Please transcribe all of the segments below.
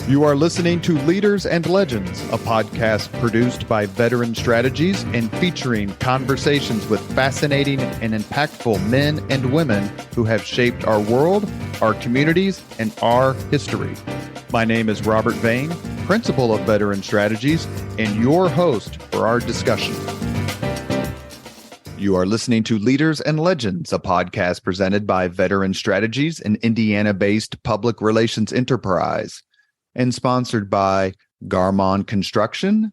You are listening to Leaders and Legends, a podcast produced by Veteran Strategies and featuring conversations with fascinating and impactful men and women who have shaped our world, our communities, and our history. My name is Robert Vane, Principal of Veteran Strategies, and your host for our discussion. You are listening to Leaders and Legends, a podcast presented by Veteran Strategies, an Indiana-based public relations enterprise, and sponsored by Garmon Construction,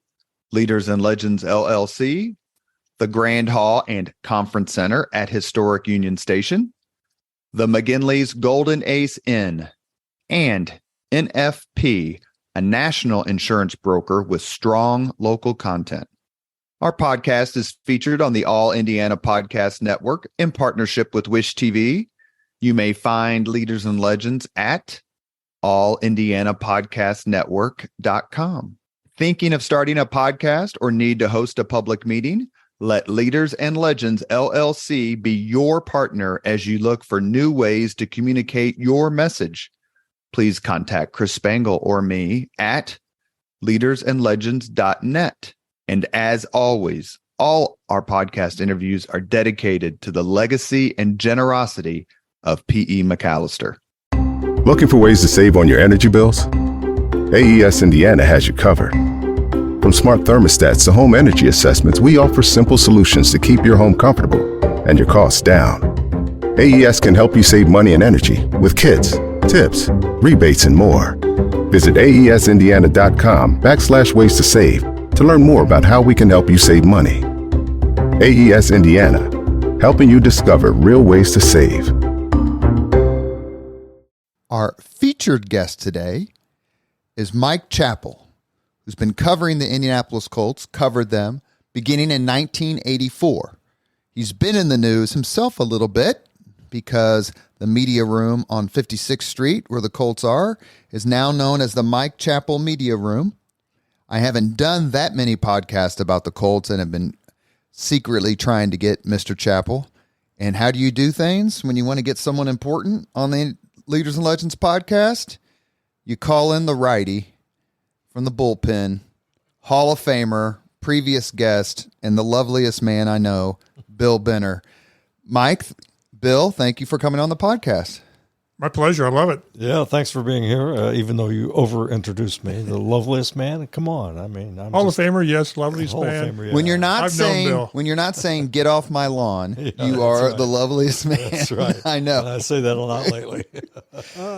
Leaders and Legends LLC, the Grand Hall and Conference Center at Historic Union Station, the McGinley's Golden Ace Inn, and NFP, a national insurance broker with strong local content. Our podcast is featured on the All Indiana Podcast Network in partnership with Wish TV. You may find Leaders and Legends at allindianapodcastnetwork.com. Thinking of starting a podcast or need to host a public meeting? Let Leaders and Legends LLC be your partner as you look for new ways to communicate your message. Please contact Chris Spangle or me at leadersandlegends.net. And as always, all our podcast interviews are dedicated to the legacy and generosity of P.E. McAllister. Looking for ways to save on your energy bills? AES Indiana has you covered. From smart thermostats to home energy assessments, we offer simple solutions to keep your home comfortable and your costs down. AES can help you save money and energy with kits, tips, rebates, and more. Visit aesindiana.com/ways to save to learn more about how we can help you save money. AES Indiana, helping you discover real ways to save. Our featured guest today is Mike Chappell, who's been covering the Indianapolis Colts, covered them beginning in 1984. He's been in the news himself a little bit because the media room on 56th Street, where the Colts are, is now known as the Mike Chappell Media Room. I haven't done that many podcasts about the Colts and have been secretly trying to get Mr. Chappell. And how do you do things when you want to get someone important on the Leaders and Legends podcast? You call in the righty from the bullpen, Hall of Famer, previous guest, and the loveliest man I know, Bill Benner. Mike, Bill, thank you for coming on the podcast. My pleasure. I love it. Yeah, thanks for being here, even though you over-introduced me. The loveliest man? Come on. I mean, I'm Hall of Famer, yes, loveliest Hall man. of Famer, yeah. When you're not I've saying get off my lawn, Yeah, you are right. the loveliest man. That's right. I know. I say that a lot lately.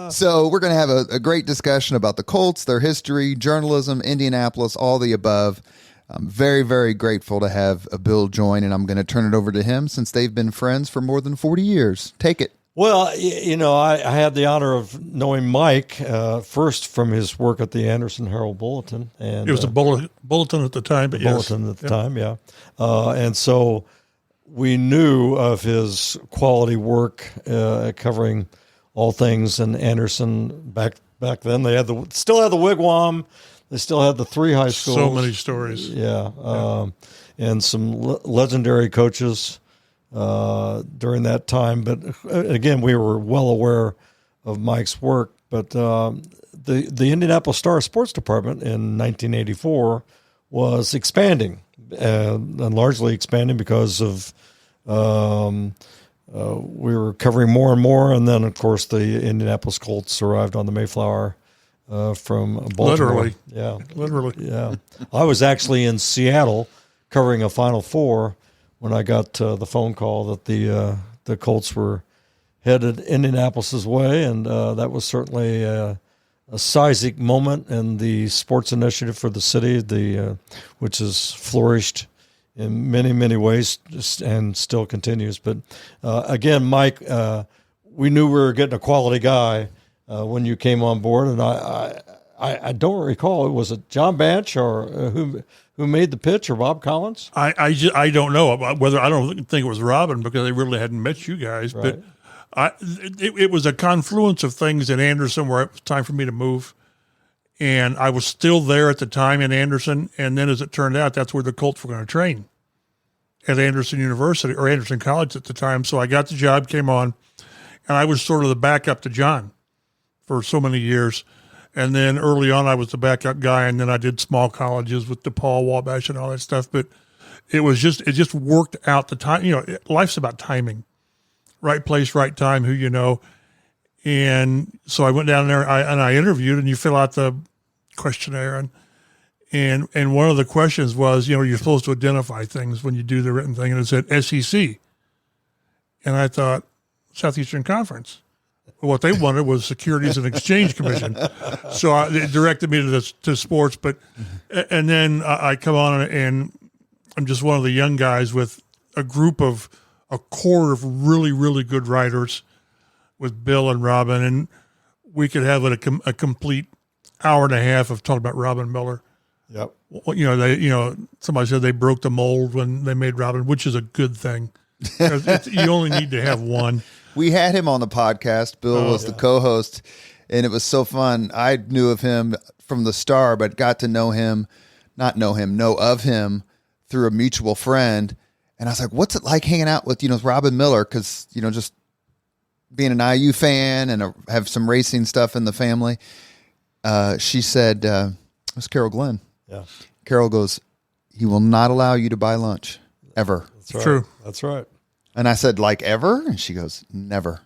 So we're going to have a great discussion about the Colts, their history, journalism, Indianapolis, all the above. I'm very, very grateful to have Bill join, and I'm going to turn it over to him since they've been friends for more than 40 years. Take it. Well, you know, I had the honor of knowing Mike first from his work at the Anderson Herald Bulletin. And It was a bulletin at the time, but yes. Bulletin at the time, yeah. And so we knew of his quality work covering all things in Anderson back then. They had still had the wigwam. They still had the 3 high schools. So many stories. Yeah. And some legendary coaches during that time. But again, we were well aware of Mike's work. But the Indianapolis Star Sports Department in 1984 was expanding, and largely expanding because of we were covering more and more. And then, of course, the Indianapolis Colts arrived on the Mayflower from Baltimore. Literally. Yeah. I was actually in Seattle covering a Final Four when I got the phone call that the Colts were headed Indianapolis's way, and that was certainly a seismic moment in the sports initiative for the city, which has flourished in many, many ways and still continues. But again, Mike, we knew we were getting a quality guy when you came on board, and I don't recall, was it John Banch or who made the pitch, or Bob Collins? I don't know whether, I don't think it was Robin, because they really hadn't met you guys. Right. But it was a confluence of things in Anderson where it was time for me to move. And I was still there at the time in Anderson. And then as it turned out, that's where the Colts were going to train, at Anderson University, or Anderson College at the time. So I got the job, came on, and I was sort of the backup to John for so many years. And then early on, I was the backup guy, and then I did small colleges with DePaul, Wabash, and all that stuff. But it just worked out the time. Life's about timing, right place, right time, who you know. And so I went down there and I interviewed, and you fill out the questionnaire, and one of the questions was, you're supposed to identify things when you do the written thing, and it said SEC, and I thought Southeastern Conference. What they wanted was Securities and Exchange Commission, so it directed me to sports. But and then I come on, and I'm just one of the young guys with a core of really, really good writers with Bill and Robin, and we could have a complete hour and a half of talking about Robin Miller. Yep. Somebody said they broke the mold when they made Robin, which is a good thing. You only need to have one. We had him on the podcast. Bill was the co-host, and it was so fun. I knew of him from the Star, but got to know of him through a mutual friend. And I was like, what's it like hanging out with, Robin Miller? Because, just being an IU fan and have some racing stuff in the family. She said, it was Carol Glenn. Yeah. Carol goes, he will not allow you to buy lunch ever. That's right. True. That's right. And I said, like ever? And she goes, never.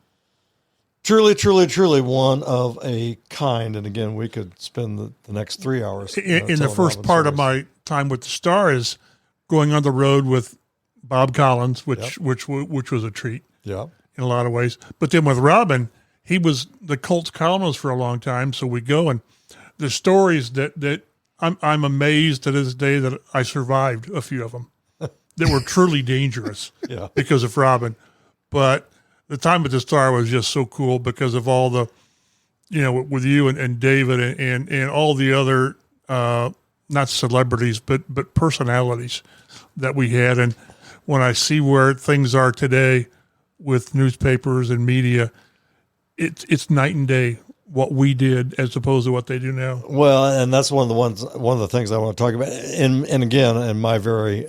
Truly, truly, truly one of a kind. And again, we could spend the next 3 hours. In the first part of my time with the Star is going on the road with Bob Collins, which was a treat. Yeah. In a lot of ways. But then with Robin, he was the Colts columnist for a long time. So we go, and the stories that I'm amazed to this day that I survived a few of them that were truly dangerous because of Robin. But the time at the Star was just so cool because of all the, with you and David and all the other, not celebrities, but personalities that we had. And when I see where things are today with newspapers and media, it's night and day what we did as opposed to what they do now. Well, and that's one of the things I want to talk about. And again, in my very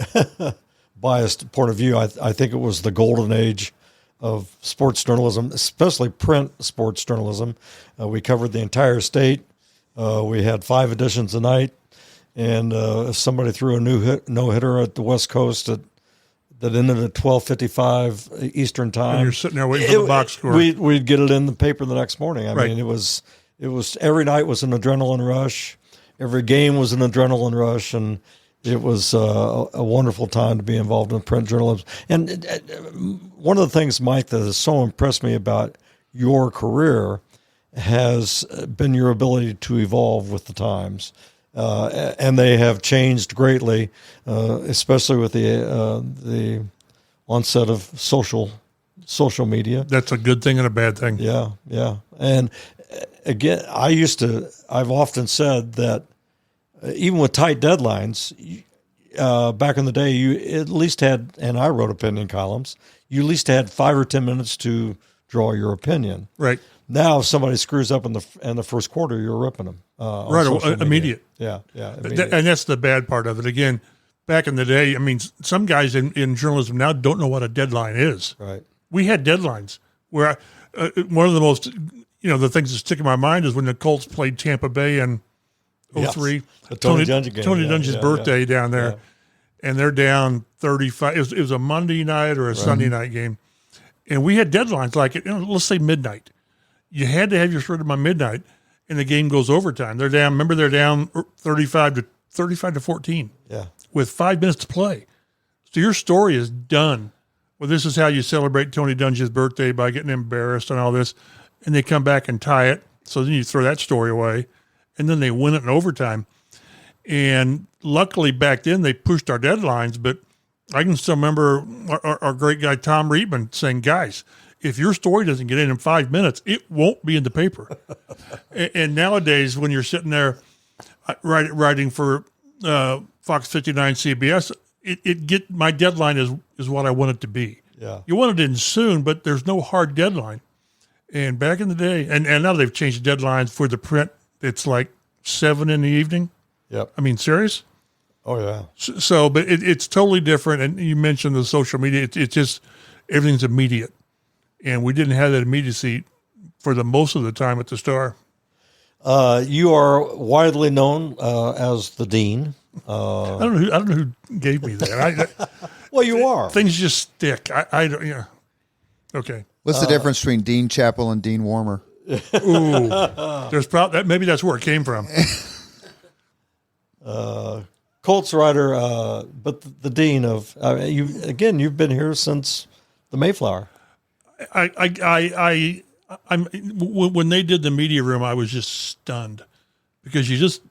biased point of view, I think it was the golden age of sports journalism, especially print sports journalism. We covered the entire state. We had 5 editions a night, and if somebody threw a no-hitter at the West Coast that ended at 12:55 Eastern time, and you're sitting there waiting for the box score. We'd get it in the paper the next morning. I Right. mean, it was every night was an adrenaline rush. Every game was an adrenaline rush, and it was a wonderful time to be involved in print journalism. And one of the things, Mike, that has so impressed me about your career has been your ability to evolve with the times. And they have changed greatly, especially with the onset of social media. That's a good thing and a bad thing. Yeah, yeah. And again, I've often said that even with tight deadlines, back in the day, you at least had, and I wrote opinion columns, you at least had 5 or 10 minutes to draw your opinion. Right. Now, if somebody screws up in the first quarter, you're ripping them. Right, immediate. Yeah, immediate. And that's the bad part of it. Again, back in the day, I mean, some guys in journalism now don't know what a deadline is. Right. We had deadlines where one of the most, the things that stick in my mind is when the Colts played Tampa Bay in 2003. Yes. The Tony Dungy game. Tony Dungy's birthday down there. Yeah. And they're down 35. It was a Monday night or a Sunday night game. And we had deadlines like, let's say midnight. You had to have your story by midnight, and the game goes overtime. They're down. Remember, they're down 35 to 14. Yeah. With 5 minutes to play. So your story is done. Well, this is how you celebrate Tony Dungy's birthday by getting embarrassed and all this, and they come back and tie it. So then you throw that story away, and then they win it in overtime. And luckily back then they pushed our deadlines, but I can still remember our great guy Tom Reitman saying, guys, if your story doesn't get in 5 minutes, it won't be in the paper. And nowadays, when you're sitting there writing for Fox 59 CBS, my deadline is what I want it to be. Yeah. You want it in soon, but there's no hard deadline. And back in the day, and now they've changed deadlines for the print. It's like 7 in the evening. Yep. I mean, serious? Oh, yeah. So, but it's totally different. And you mentioned the social media. It's just everything's immediate. And we didn't have that immediacy for the most of the time at the Star. You are widely known as the dean. I don't know who gave me that. Well, you are. Things just stick. I don't. Yeah. Okay. What's the difference between Dean Chappell and Dean Warmer? Ooh. There's maybe that's where it came from. Colts writer, but the dean of you've been here since the Mayflower. When they did the media room, I was just stunned because you just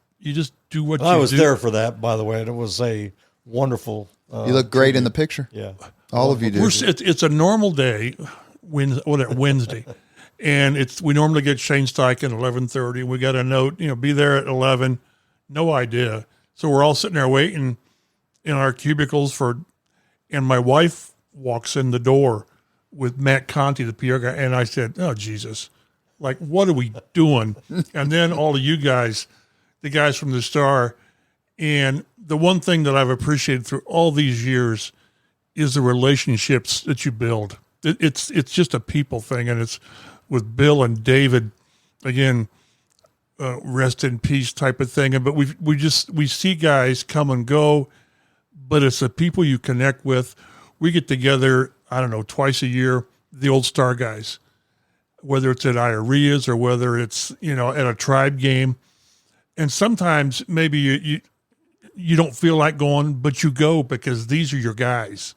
do what you do. I was there for that, by the way, and it was a wonderful. You look great in the picture. Yeah, all of you do. It's a normal day, Wednesday, and we normally get Shane Steichen at 11:30. We got a note, be there at 11. No idea. So we're all sitting there waiting in our cubicles and my wife walks in the door with Matt Conti, the PR guy, and I said, "Oh Jesus, like what are we doing?" And then all of you guys, the guys from the Star, and the one thing that I've appreciated through all these years is the relationships that you build. It's just a people thing, and it's with Bill and David, again, rest in peace type of thing. But we see guys come and go, but it's the people you connect with. We get together, I don't know, twice a year, the old Star guys, whether it's at Iaria's or whether it's, at a Tribe game. And sometimes maybe you don't feel like going, but you go because these are your guys.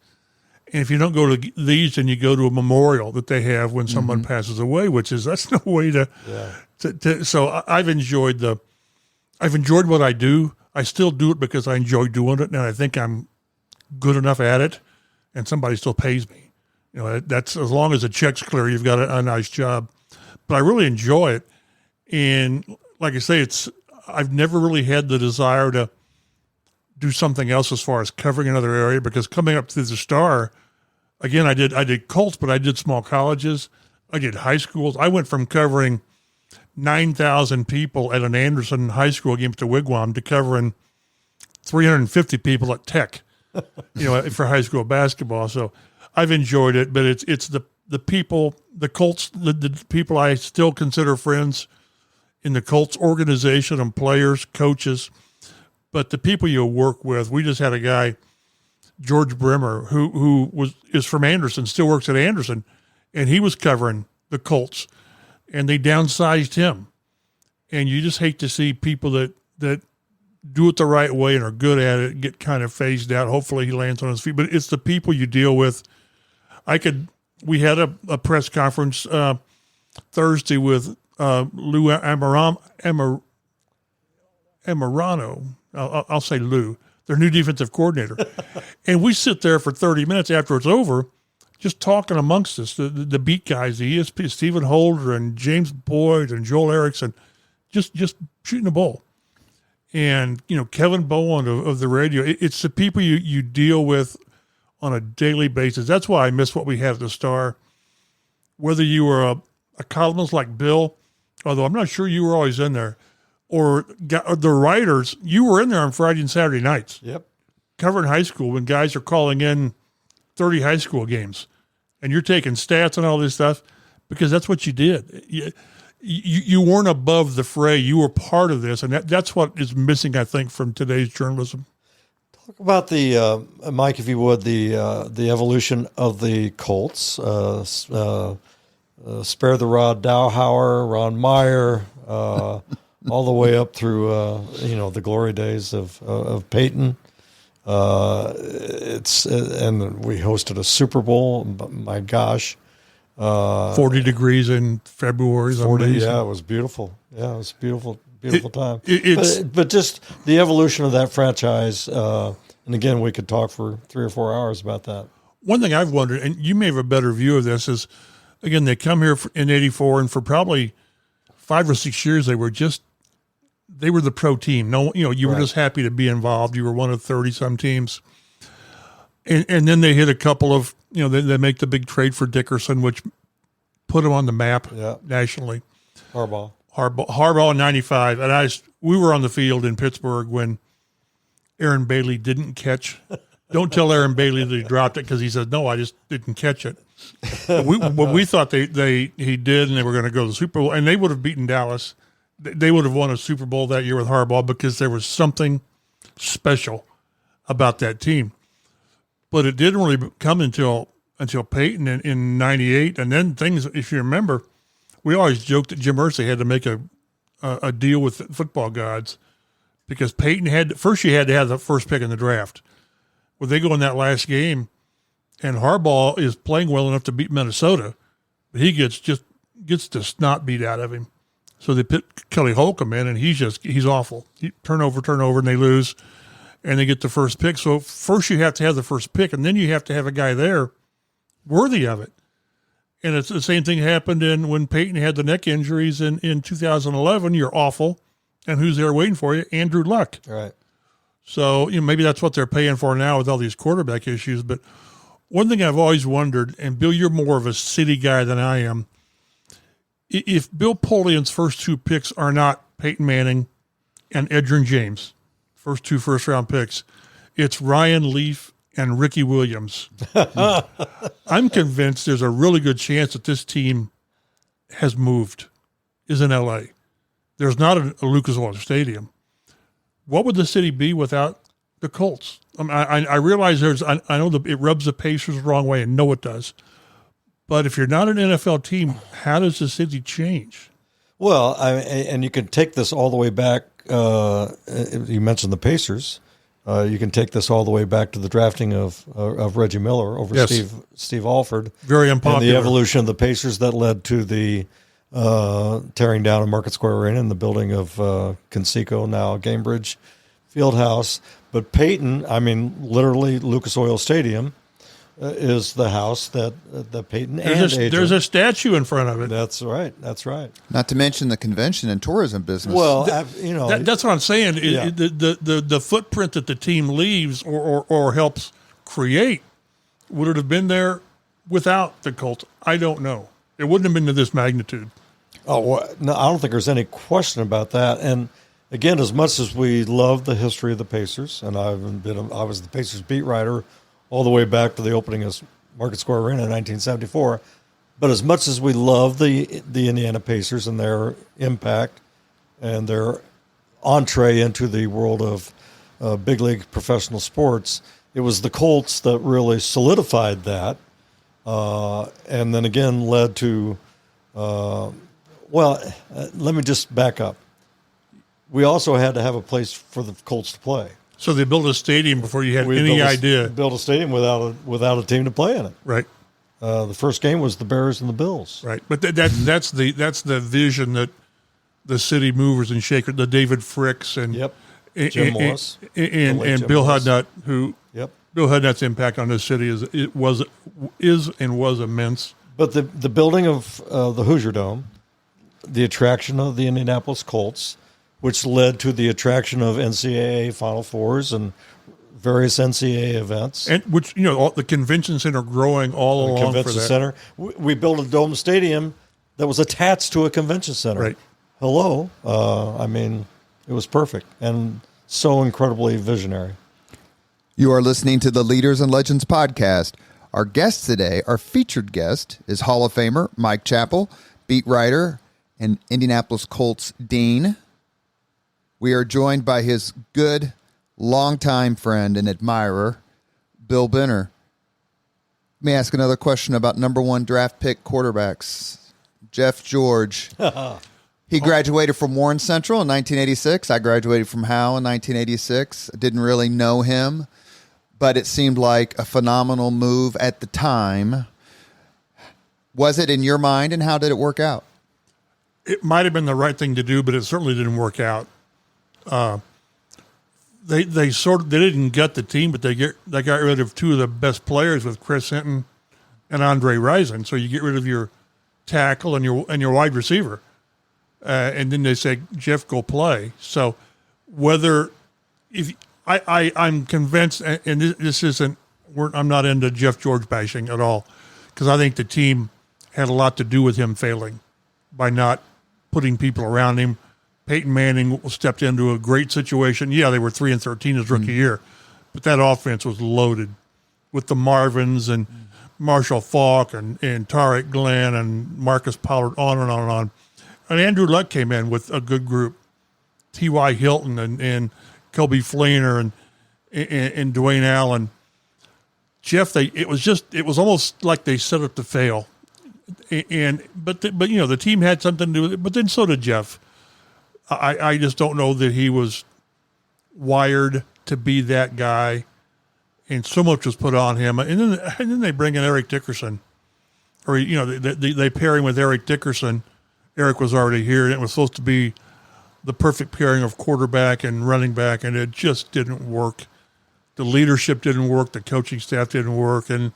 And if you don't go to these, then you go to a memorial that they have when someone passes away, that's no way to. Yeah. So I've enjoyed what I do. I still do it because I enjoy doing it, and I think I'm good enough at it, and somebody still pays me. That's as long as the check's clear, you've got a nice job. But I really enjoy it, and like I say, I've never really had the desire to do something else as far as covering another area, because coming up to the Star, again, I did Colts, but I did small colleges. I did high schools. I went from covering 9,000 people at an Anderson high school game at the Wigwam to covering 350 people at Tech, for high school basketball. So I've enjoyed it, but it's the people, the Colts, the people I still consider friends in the Colts organization and players, coaches. But the people you work with, we just had a guy, George Brimmer, who is from Anderson, still works at Anderson, and he was covering the Colts, and they downsized him. And you just hate to see people that do it the right way and are good at it get kind of phased out. Hopefully he lands on his feet. But it's the people you deal with. We had a press conference Thursday with Lou Amarano. I'll say Lou, their new defensive coordinator. And we sit there for 30 minutes after it's over, just talking amongst us, the beat guys, the ESP, Stephen Holder and James Boyd and Joel Erickson, just shooting the bull. And, Kevin Bowen of the radio, it's the people you deal with on a daily basis. That's why I miss what we had at the Star. Whether you were a columnist like Bill, although I'm not sure you were always in there, or the writers, you were in there on Friday and Saturday nights. Yep. Covering high school when guys are calling in 30 high school games, and you're taking stats and all this stuff because that's what you did. You weren't above the fray. You were part of this, and that's what is missing, I think, from today's journalism. Talk about the Mike, if you would, the evolution of the Colts. Spare the Rod Dowhauer, Ron Meyer, all the way up through the glory days of Peyton. And we hosted a Super Bowl. My gosh, 40 degrees in February. 40, yeah, it was beautiful. Yeah, it was a beautiful time. But just the evolution of that franchise. And again, we could talk for 3 or 4 hours about that. One thing I've wondered, and you may have a better view of this, is again they come here in '84, and for probably 5 or 6 years they were the pro team. No, you were just happy to be involved. You were one of 30-some teams. And then they hit a couple of, they make the big trade for Dickerson, which put them on the map nationally. Harbaugh in '95. And we were on the field in Pittsburgh when Aaron Bailey didn't catch. Don't tell Aaron Bailey that he dropped it, because he said, no, I just didn't catch it. We thought he did, and they were going to go to the Super Bowl, and they would have beaten Dallas. they would have won a Super Bowl that year with Harbaugh because there was something special about that team. But it didn't really come until Peyton in 98. And then things, if you remember, we always joked that Jim Irsay had to make a deal with the football gods because Peyton first you had to have the first pick in the draft. Well, they go in that last game, and Harbaugh is playing well enough to beat Minnesota, but he gets the snot beat out of him. So they put Kelly Holcomb in, and he's awful. Turnover, and they lose, and they get the first pick. So first you have to have the first pick, and then you have to have a guy there worthy of it. And it's the same thing happened when Peyton had the neck injuries in 2011. You're awful, and who's there waiting for you? Andrew Luck. Right. So maybe that's what they're paying for now with all these quarterback issues. But one thing I've always wondered, and Bill, you're more of a city guy than I am. If Bill Polian's first two picks are not Peyton Manning and Edgerrin James, first two first-round picks, it's Ryan Leaf and Ricky Williams. I'm convinced there's a really good chance that this team has moved, is in L.A. There's not a Lucas Oil Stadium. What would the city be without the Colts? I realize I know it rubs the Pacers the wrong way, and know it does. But if you're not an NFL team, how does the city change? Well, and you can take this all the way back. You mentioned the Pacers. You can take this all the way back to the drafting of Reggie Miller over Yes. Steve Alford. Very unpopular. And the evolution of the Pacers that led to the tearing down of Market Square Arena and the building of Conseco, now Gamebridge Fieldhouse. But Peyton, literally Lucas Oil Stadium, is the house that Peyton there's a statue in front of it. That's right. Not to mention the convention and tourism business. Well, that's what I'm saying. Yeah. The footprint that the team leaves or helps create, would it have been there without the Colts? I don't know. It wouldn't have been to this magnitude. Oh, well, no, I don't think there's any question about that. And again, as much as we love the history of the Pacers, and I was the Pacers beat writer all the way back to the opening of Market Square Arena in 1974. But as much as we love the Indiana Pacers and their impact and their entree into the world of big league professional sports, it was the Colts that really solidified that, and then again led to. Let me just back up. We also had to have a place for the Colts to play. So they built a stadium before you had any idea. Built a stadium without a team to play in it. Right. The first game was the Bears and the Bills. Right. But that's the vision that the city movers and shakers, the David Fricks and Jim Morris and Bill Hudnut, Bill Hudnut's impact on this city is immense. But the building of the Hoosier Dome, the attraction of the Indianapolis Colts, which led to the attraction of NCAA Final Fours and various NCAA events. And which, the convention center growing all along convention for that. center. We built a dome stadium that was attached to a convention center. Right. Hello. It was perfect and so incredibly visionary. You are listening to the Leaders and Legends podcast. Our guest today, our featured guest, is Hall of Famer Mike Chappell, beat writer and Indianapolis Colts dean. We are joined by his good, longtime friend and admirer, Bill Benner. Let me ask another question about number one draft pick quarterbacks. Jeff George. He graduated from Warren Central in 1986. I graduated from Howe in 1986. I didn't really know him, but it seemed like a phenomenal move at the time. Was it in your mind, and how did it work out? It might have been the right thing to do, but it certainly didn't work out. They didn't gut the team, but they got rid of two of the best players with Chris Hinton and Andre Rison. So you get rid of your tackle and your wide receiver, and then they say, Jeff, go play. So I'm convinced, and this isn't, I'm not into Jeff George bashing at all, because I think the team had a lot to do with him failing by not putting people around him. Peyton Manning stepped into a great situation. Yeah, they were 3-13 his rookie year, but that offense was loaded with the Marvins and Marshall Faulk and Tariq Glenn and Marcus Pollard, on and on and Andrew Luck came in with a good group. T.Y. Hilton and Kobe Fleener and Dwayne Allen. Jeff, it was almost like they set up to fail. But the team had something to do with it, but then so did Jeff. I just don't know that he was wired to be that guy, and so much was put on him. And then they bring in Eric Dickerson, or they pair him with Eric Dickerson. Eric was already here, and it was supposed to be the perfect pairing of quarterback and running back, and it just didn't work. The leadership didn't work, the coaching staff didn't work, and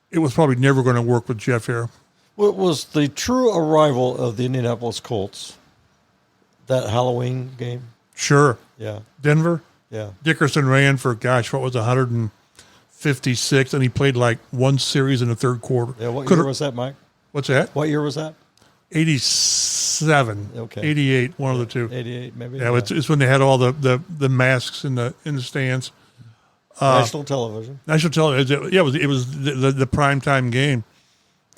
it was probably never going to work with Jeff here. Well, it was the true arrival of the Indianapolis Colts, that Halloween game. Sure. Yeah. Denver? Yeah. Dickerson ran for, 156, and he played like one series in the third quarter. Yeah, what year was that, Mike? What's that? What year was that? 87. Okay. 88, one of the two. 88, maybe. Yeah, it's when they had all the masks in the stands. National television. National television. Yeah, it was the primetime game,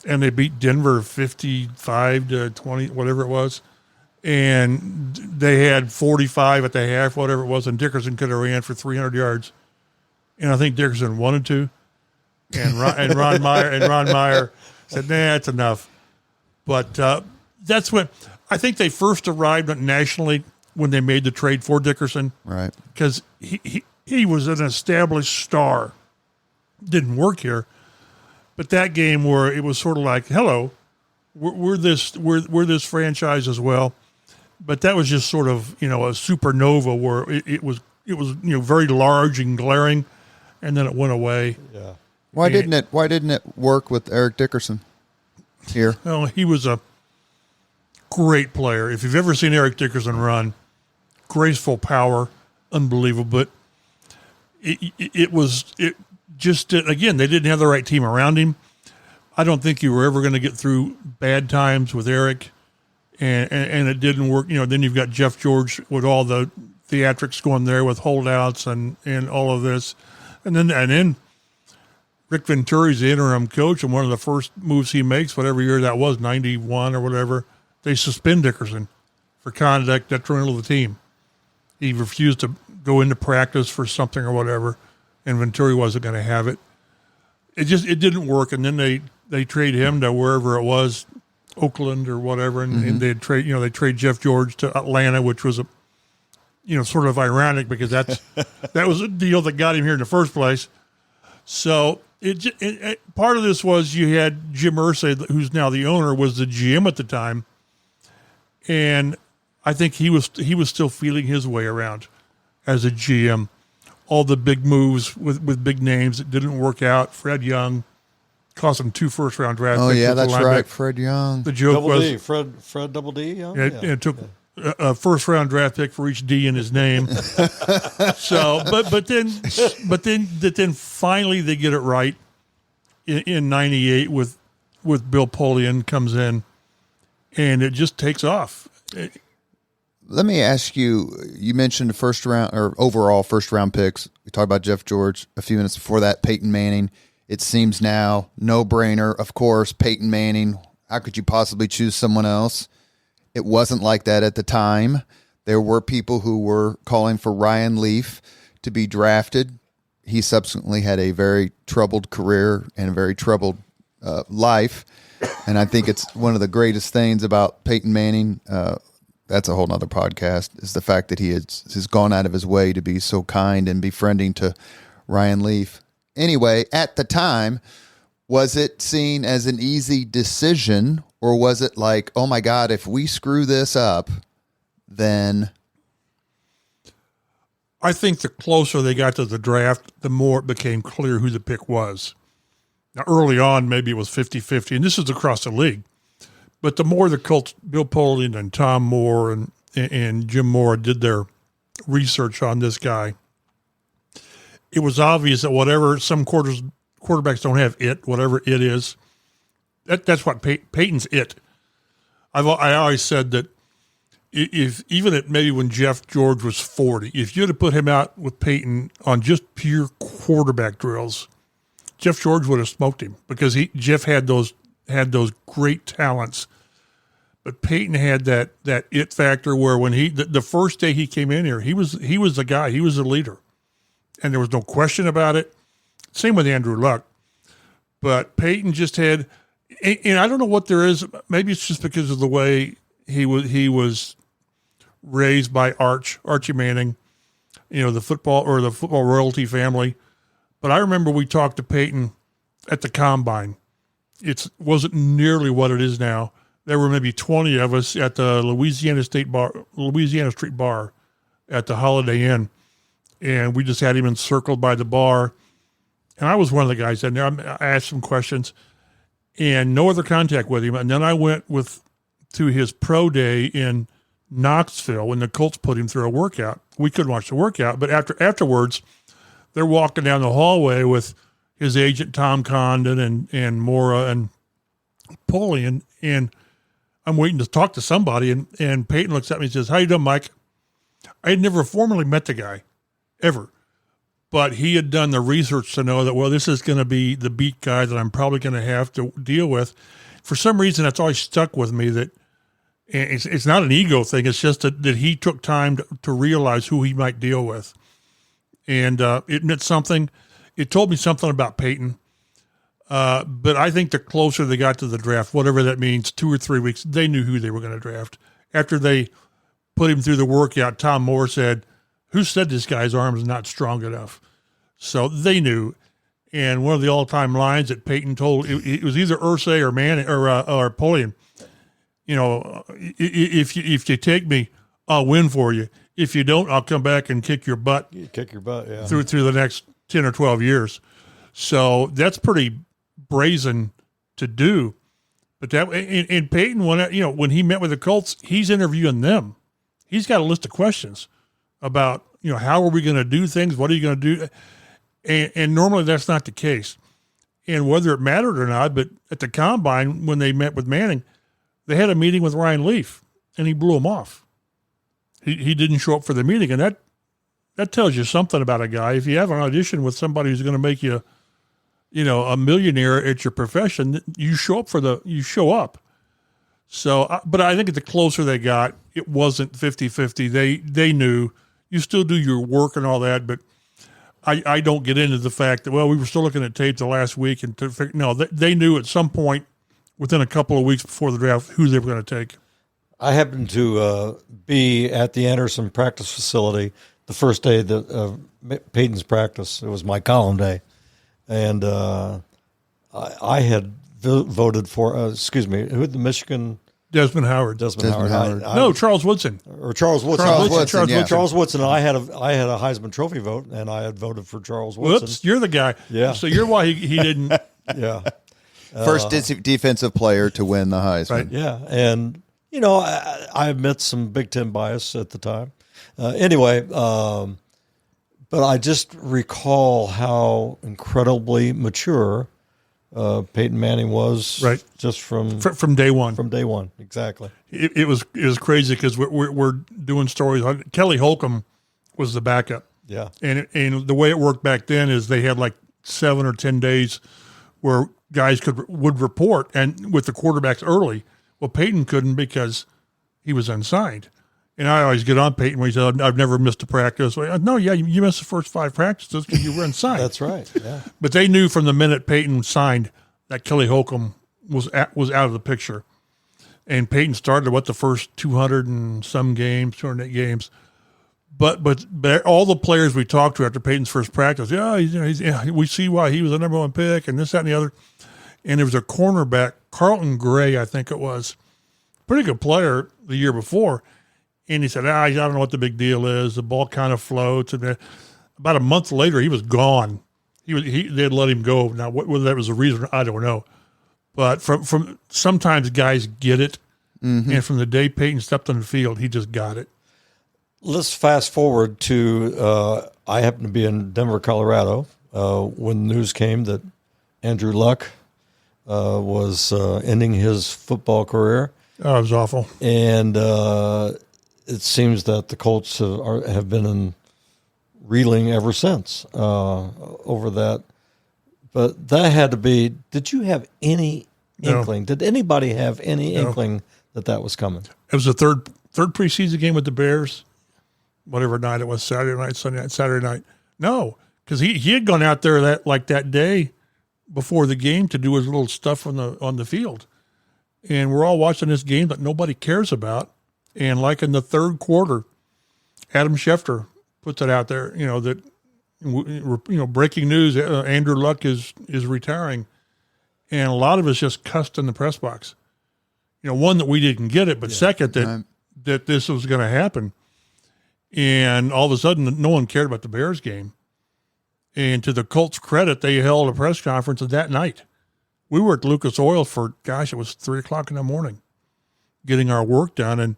and they beat Denver 55-20, whatever it was, and they had 45 at the half, whatever it was, and Dickerson could have ran for 300 yards, and I think Dickerson wanted to, and Ron Meyer said, "Nah, that's enough." But that's when I think they first arrived nationally when they made the trade for Dickerson, Right? Because he was an established star. Didn't work here, but that game where it was sort of like, hello, we're this franchise as well. But that was just sort of a supernova where it was very large and glaring, and then it went away. Yeah. Why didn't it work with Eric Dickerson here? Well, he was a great player. If you've ever seen Eric Dickerson run, graceful power, unbelievable. But it just again, they didn't have the right team around him. I don't think you were ever going to get through bad times with Eric, and it didn't work. Then you've got Jeff George with all the theatrics going there with holdouts and all of this, and then Rick Venturi's the interim coach, and one of the first moves he makes, whatever year that was, 91 or whatever, they suspend Dickerson for conduct detrimental to the team. He refused to go into practice for something or whatever, and Venturi wasn't going to have it. It didn't work, and then they trade him to wherever it was, Oakland or whatever, and they trade Jeff George to Atlanta, which was sort of ironic because that was a deal that got him here in the first place. So part of this was you had Jim Irsay, who's now the owner, was the GM at the time, and I think he was still feeling his way around as a GM. All the big moves with big names that didn't work out. Fred Young cost him 2 first-round draft picks. Oh yeah, that's right, Fred Young. The joke Double was D, Fred Double D. Young? it took a first-round draft pick for each D in his name. So, but then finally they get it right in '98 with Bill Polian comes in, and it just takes off. Let me ask you, you mentioned the first round or overall first round picks. We talked about Jeff George a few minutes before that, Peyton Manning. It seems now no brainer. Of course, Peyton Manning. How could you possibly choose someone else? It wasn't like that at the time. There were people who were calling for Ryan Leaf to be drafted. He subsequently had a very troubled career and a very troubled life. And I think it's one of the greatest things about Peyton Manning, that's a whole nother podcast, is the fact that he has gone out of his way to be so kind and befriending to Ryan Leaf. Anyway, at the time, was it seen as an easy decision, or was it like, oh my God, if we screw this up, then... I think the closer they got to the draft, the more it became clear who the pick was. Now, early on, maybe it was 50-50, and this is across the league. But the more the Colts, Bill Polian and Tom Moore and Jim Moore did their research on this guy, it was obvious that whatever some quarterbacks don't have it, whatever it is, that's what Peyton's it. I always said that if even at maybe when Jeff George was 40, if you had to put him out with Peyton on just pure quarterback drills, Jeff George would have smoked him because Jeff had those great talents, But Peyton had that it factor where when the first day he came in here, he was the guy, he was the leader, and there was no question about it. Same with Andrew Luck, but Peyton just had, and I don't know what there is. Maybe it's just because of the way he was raised by Archie Manning, the football royalty family. But I remember we talked to Peyton at the Combine. It wasn't nearly what it is now. There were maybe 20 of us at the Louisiana Street Bar at the Holiday Inn, and we just had him encircled by the bar. And I was one of the guys in there. I asked some questions, and no other contact with him. And then I went to his pro day in Knoxville when the Colts put him through a workout. We couldn't watch the workout, but afterwards, they're walking down the hallway with his agent Tom Condon and Mora and Polian, and I'm waiting to talk to somebody, and Peyton looks at me and says, "How you doing, Mike?" I had never formally met the guy, ever, but he had done the research to know that, well, this is going to be the beat guy that I'm probably going to have to deal with. For some reason, that's always stuck with me, that it's not an ego thing. It's just that he took time to realize who he might deal with. And it meant something. It told me something about Peyton. But I think the closer they got to the draft, whatever that means, 2 or 3 weeks, they knew who they were going to draft. After they put him through the workout, Tom Moore said, "Who said this guy's arm is not strong enough?" So they knew. And one of the all-time lines that Peyton told, it was either Irsay or or Polian. If you take me, I'll win for you. If you don't, I'll come back and kick your butt. You kick your butt, yeah. Through the next 10 or 12 years. So that's pretty brazen to do. But and Peyton, when he met with the Colts, he's interviewing them. He's got a list of questions about, how are we going to do things? What are you going to do? And normally that's not the case. And whether it mattered or not, but at the Combine, when they met with Manning, they had a meeting with Ryan Leaf, and he blew him off. He didn't show up for the meeting, and that tells you something about a guy. If you have an audition with somebody who's going to make you, a millionaire at your profession, you show up. So, but I think the closer they got, it wasn't 50-50. They knew. You still do your work and all that, but I don't get into the fact that, well, we were still looking at tape the last week. They knew at some point within a couple of weeks before the draft who they were going to take. I happened to be at the Anderson practice facility the first day of Peyton's practice. It was my column day. And I had voted for, who had the Michigan? Desmond Howard. Desmond Howard. No, Charles Woodson. Charles Woodson. Charles Woodson. And I had a Heisman Trophy vote, and I had voted for Charles Woodson. Whoops, you're the guy. Yeah. So you're why he didn't. Yeah. First defensive player to win the Heisman. Right. Yeah. And, I admit some Big Ten bias at the time. Anyway, but I just recall how incredibly mature Peyton Manning was, right? Just from day one. From day one, exactly. It was crazy because we're doing stories. Kelly Holcomb was the backup. Yeah, and the way it worked back then is they had like 7 or 10 days where guys would report, and with the quarterbacks early. Well, Peyton couldn't because he was unsigned. And I always get on Peyton when he said, "I've never missed a practice." Well, no, yeah, you missed the first 5 practices because you were unsigned. That's right. Yeah. But they knew from the minute Peyton signed that Kelly Holcomb was out of the picture. And Peyton started the first 200 and some games, 208 games. But all the players we talked to after Peyton's first practice, we see why he was the number 1 pick and this, that, and the other. And there was a cornerback, Carlton Gray, I think it was, pretty good player the year before. And he said, I don't know what the big deal is. The ball kind of floats. And about a month later, he was gone. They'd let him go. Now, whether that was a reason, I don't know. But from sometimes guys get it. Mm-hmm. And from the day Peyton stepped on the field, he just got it. Let's fast forward to I happened to be in Denver, Colorado, when the news came that Andrew Luck was ending his football career. Oh, it was awful. And it seems that the Colts have been reeling ever since over that. But that had to be – did you have any inkling? No. Did anybody have any inkling that was coming. It was the third preseason game with the Bears, whatever night it was, Saturday night, Sunday night, Saturday night. No, because he had gone out there that day before the game to do his little stuff on the field. And we're all watching this game that nobody cares about. And like in the third quarter, Adam Schefter puts it out there, that breaking news, Andrew Luck is retiring. And a lot of us just cussed in the press box. One, that we didn't get it, but second, that this was going to happen. And all of a sudden, no one cared about the Bears game. And to the Colts' credit, they held a press conference that night. We were at Lucas Oil for, it was 3 o'clock in the morning, getting our work done. And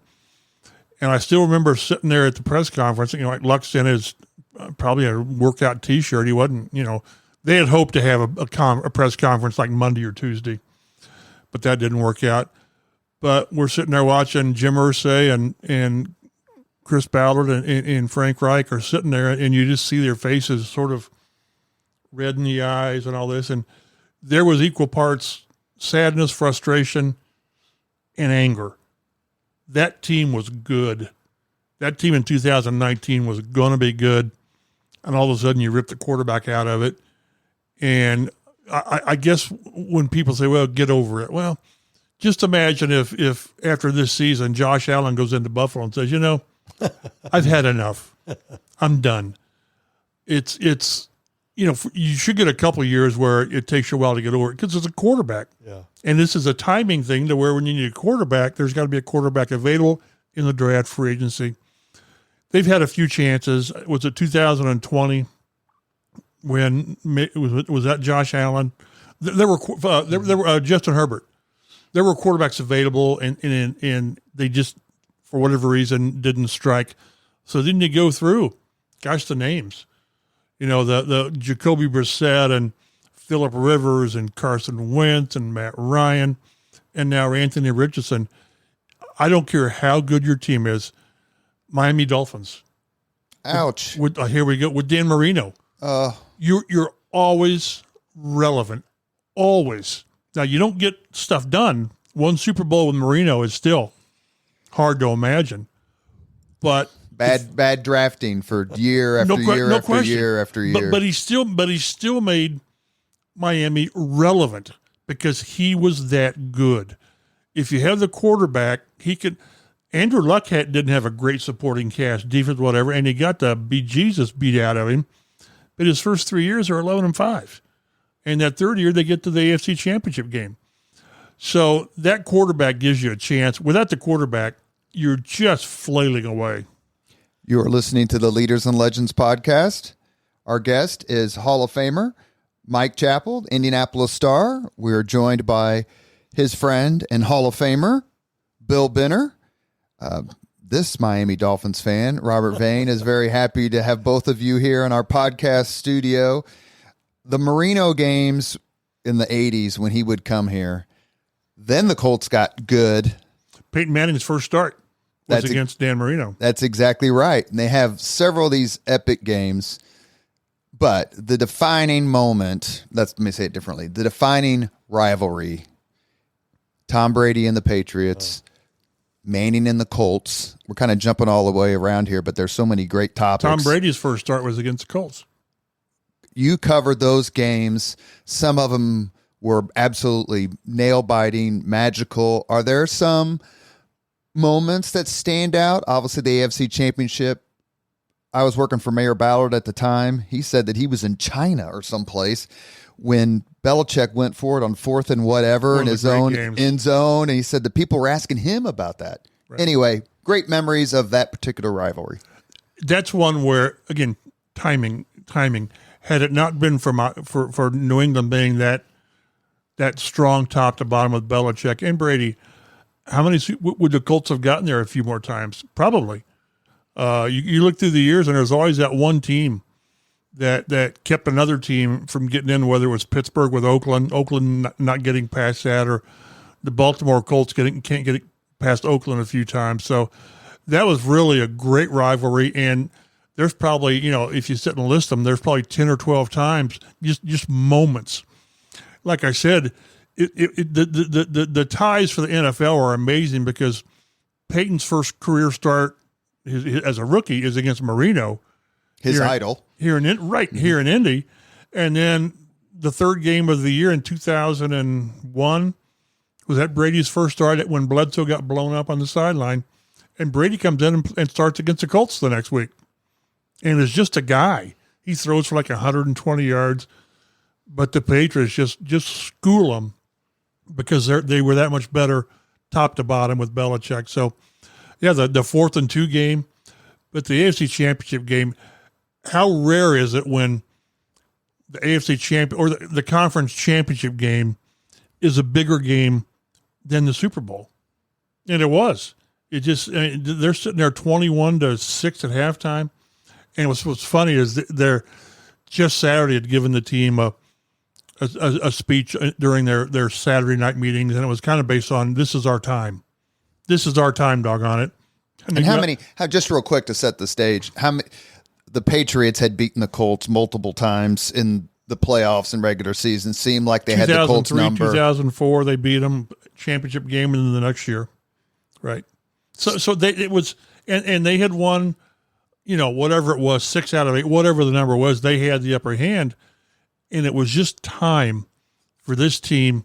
I still remember sitting there at the press conference, like Luck's in his probably a workout T-shirt. He wasn't, they had hoped to have a press conference like Monday or Tuesday, but that didn't work out. But we're sitting there watching Jim Irsay and Chris Ballard and Frank Reich are sitting there, and you just see their faces sort of red in the eyes and all this. And there was equal parts sadness, frustration, and anger. That team was good. That team in 2019 was going to be good. And all of a sudden you rip the quarterback out of it. And I guess when people say, well, get over it. Well, just imagine if after this season, Josh Allen goes into Buffalo and says, I've had enough. I'm done. It's you should get a couple of years where it takes you a while to get over it because it's a quarterback. Yeah. And this is a timing thing to where when you need a quarterback, there's got to be a quarterback available in the draft, free agency. They've had a few chances. Was it 2020 when was that Josh Allen? There were Justin Herbert. There were quarterbacks available, and they just, for whatever reason, didn't strike. So then you go through, gosh, the names. The Jacoby Brissett and Phillip Rivers and Carson Wentz and Matt Ryan and now Anthony Richardson. I don't care how good your team is. Miami Dolphins. Ouch. Here we go with Dan Marino. You're always relevant. Always. Now, you don't get stuff done. One Super Bowl with Marino is still hard to imagine. But bad drafting for year after year after year after year. But he still made Miami relevant because he was that good. If you have the quarterback, he could. Andrew Luck didn't have a great supporting cast, defense, whatever, and he got the bejesus beat out of him. But his first 3 years are 11-5, and that third year they get to the AFC Championship game. So that quarterback gives you a chance. Without the quarterback, you're just flailing away. You are listening to the Leaders and Legends podcast. Our guest is Hall of Famer Mike Chappell, Indianapolis Star. We are joined by his friend and Hall of Famer Bill Benner. This Miami Dolphins fan, Robert Vane, is very happy to have both of you here in our podcast studio. The Marino games in the 80s when he would come here, then the Colts got good. Peyton Manning's first start was against Dan Marino. That's exactly right. And they have several of these epic games. But the defining moment, let me say it differently, the defining rivalry, Tom Brady and the Patriots, Manning and the Colts. We're kind of jumping all the way around here, but there's so many great topics. Tom Brady's first start was against the Colts. You covered those games. Some of them were absolutely nail-biting, magical. Are there some moments that stand out? Obviously, the AFC Championship. I was working for Mayor Ballard at the time. He said that he was in China or someplace when Belichick went for it on fourth and whatever in his own end zone. And he said the people were asking him about that. Right. Anyway, great memories of that particular rivalry. That's one where, again, timing. Had it not been for New England being that strong top to bottom with Belichick and Brady, how many would the Colts have gotten there a few more times? Probably. You look through the years, and there's always that one team that kept another team from getting in, whether it was Pittsburgh with Oakland not getting past that, or the Baltimore Colts can't get it past Oakland a few times. So that was really a great rivalry, and there's probably, if you sit and list them, there's probably 10 or 12 times, just moments. Like I said, the ties for the NFL are amazing because Peyton's first career start as a rookie is against Marino, his idol here in Indy, and then the third game of the year in 2001 was that Brady's first start when Bledsoe got blown up on the sideline, and Brady comes in and starts against the Colts the next week, and is just a guy. He throws for like 120 yards, but the Patriots just school him because they were that much better top to bottom with Belichick. So, yeah, the 4th and 2 game, but the AFC Championship game, how rare is it when the AFC champion or the conference championship game is a bigger game than the Super Bowl? And it was. It just, they're sitting there 21-6 at halftime. And what's funny is they're just Saturday had given the team a speech during their Saturday night meetings, and it was kind of based on, this is our time. This is our time, doggone it. And just real quick to set the stage, the Patriots had beaten the Colts multiple times in the playoffs and regular season. Seemed like they had the Colts number. 2004, they beat them, championship game, and then the next year. Right. So it was, and they had won, whatever it was, 6 out of 8, whatever the number was, they had the upper hand. And it was just time for this team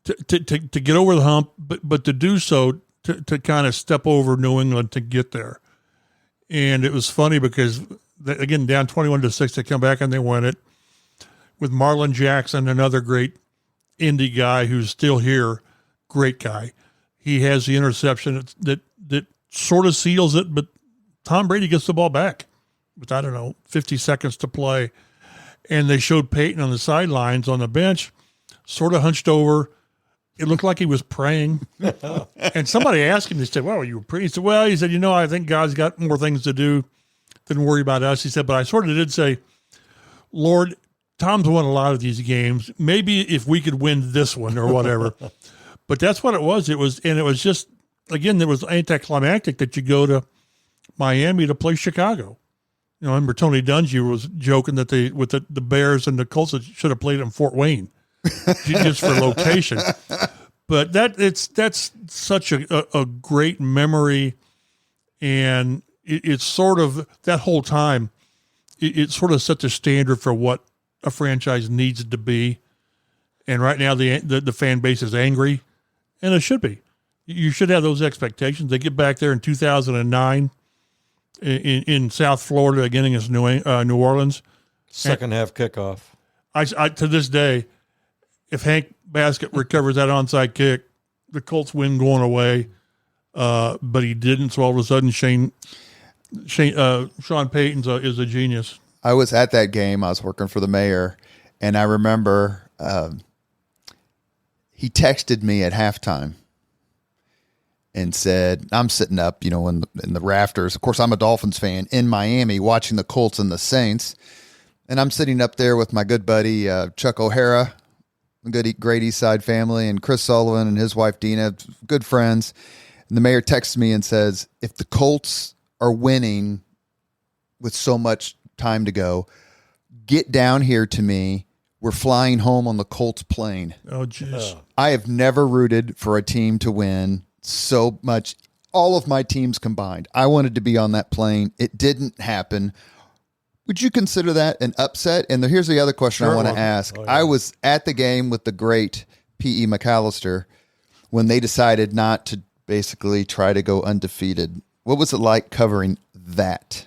to get over the hump, but to do so, to kind of step over New England to get there. And it was funny because, again, down 21-6, they come back and they win it with Marlon Jackson, another great Indy guy who's still here, great guy. He has the interception that sort of seals it, but Tom Brady gets the ball back with, 50 seconds to play. And they showed Peyton on the sidelines on the bench, sort of hunched over. It looked like he was praying. And somebody asked him, they said, well, you were praying? He said, I think God's got more things to do than worry about us. He said, but I sort of did say, Lord, Tom's won a lot of these games. Maybe if we could win this one or whatever. But that's what it was. It was just, again, it was anticlimactic that you go to Miami to play Chicago. I remember Tony Dungy was joking that with the Bears and the Colts should have played in Fort Wayne just for location. But that's such a great memory, and it's sort of that whole time. It sort of set the standard for what a franchise needs to be. And right now the fan base is angry, and it should be. You should have those expectations. They get back there in 2009. In South Florida again against New Orleans. Second half kickoff. I to this day, if Hank Baskett recovers that onside kick, the Colts win going away. But he didn't, so all of a sudden Sean Payton is a genius. I was at that game. I was working for the mayor, and I remember he texted me at halftime and said, I'm sitting up, in the rafters. Of course, I'm a Dolphins fan in Miami watching the Colts and the Saints. And I'm sitting up there with my good buddy, Chuck O'Hara, a great East Side family, and Chris Sullivan and his wife, Dina, good friends. And the mayor texts me and says, if the Colts are winning with so much time to go, get down here to me. We're flying home on the Colts plane. Oh, jeez. I have never rooted for a team to win so much, all of my teams combined. I wanted to be on that plane. It didn't happen. Would you consider that an upset? And here's the other question I want to ask. Oh, yeah. I was at the game with the great P.E. McAllister when they decided not to basically try to go undefeated. What was it like covering that?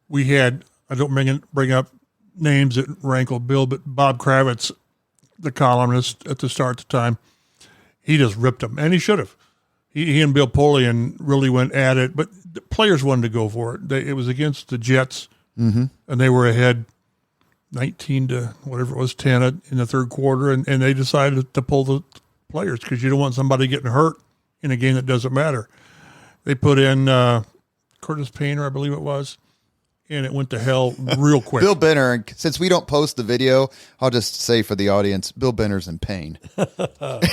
We had, I don't bring up names that rankle Bill, but Bob Kravitz, the columnist at the start of the time, he just ripped them, and he should have. He and Bill Polian really went at it, but the players wanted to go for it. It was against the Jets, and they were ahead 19 to whatever it was, 10 in the third quarter, and they decided to pull the players because you don't want somebody getting hurt in a game that doesn't matter. They put in Curtis Painter, I believe it was, and it went to hell real quick. Bill Benner, since we don't post the video, I'll just say for the audience, Bill Benner's in pain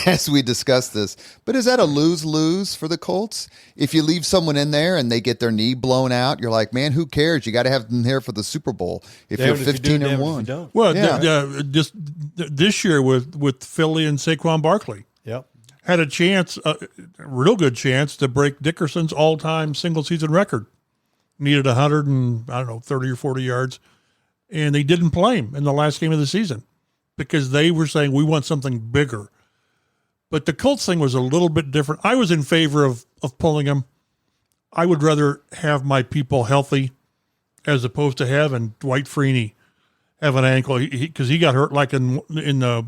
as we discuss this. But is that a lose-lose for the Colts? If you leave someone in there and they get their knee blown out, you're like, man, who cares? You got to have them there for the Super Bowl if you're 15-1. Well, Yeah. just this year with Philly and Saquon Barkley. Yep. Had a chance, a real good chance, to break Dickerson's all-time single-season record. Needed 30 or 40 yards, and they didn't play him in the last game of the season because they were saying, we want something bigger. But the Colts thing was a little bit different. I was in favor of pulling him. I would rather have my people healthy as opposed to having Dwight Freeney have an ankle because he got hurt like in the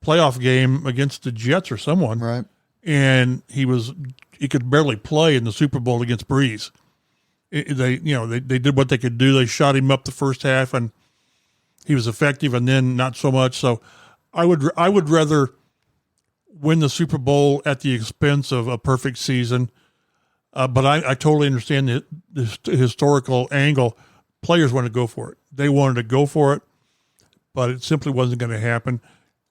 playoff game against the Jets or someone. Right. And he could barely play in the Super Bowl against Breeze. They did what they could do. They shot him up the first half, and he was effective, and then not so much. So, I would rather win the Super Bowl at the expense of a perfect season. But I totally understand the historical angle. Players want to go for it. They wanted to go for it, but it simply wasn't going to happen.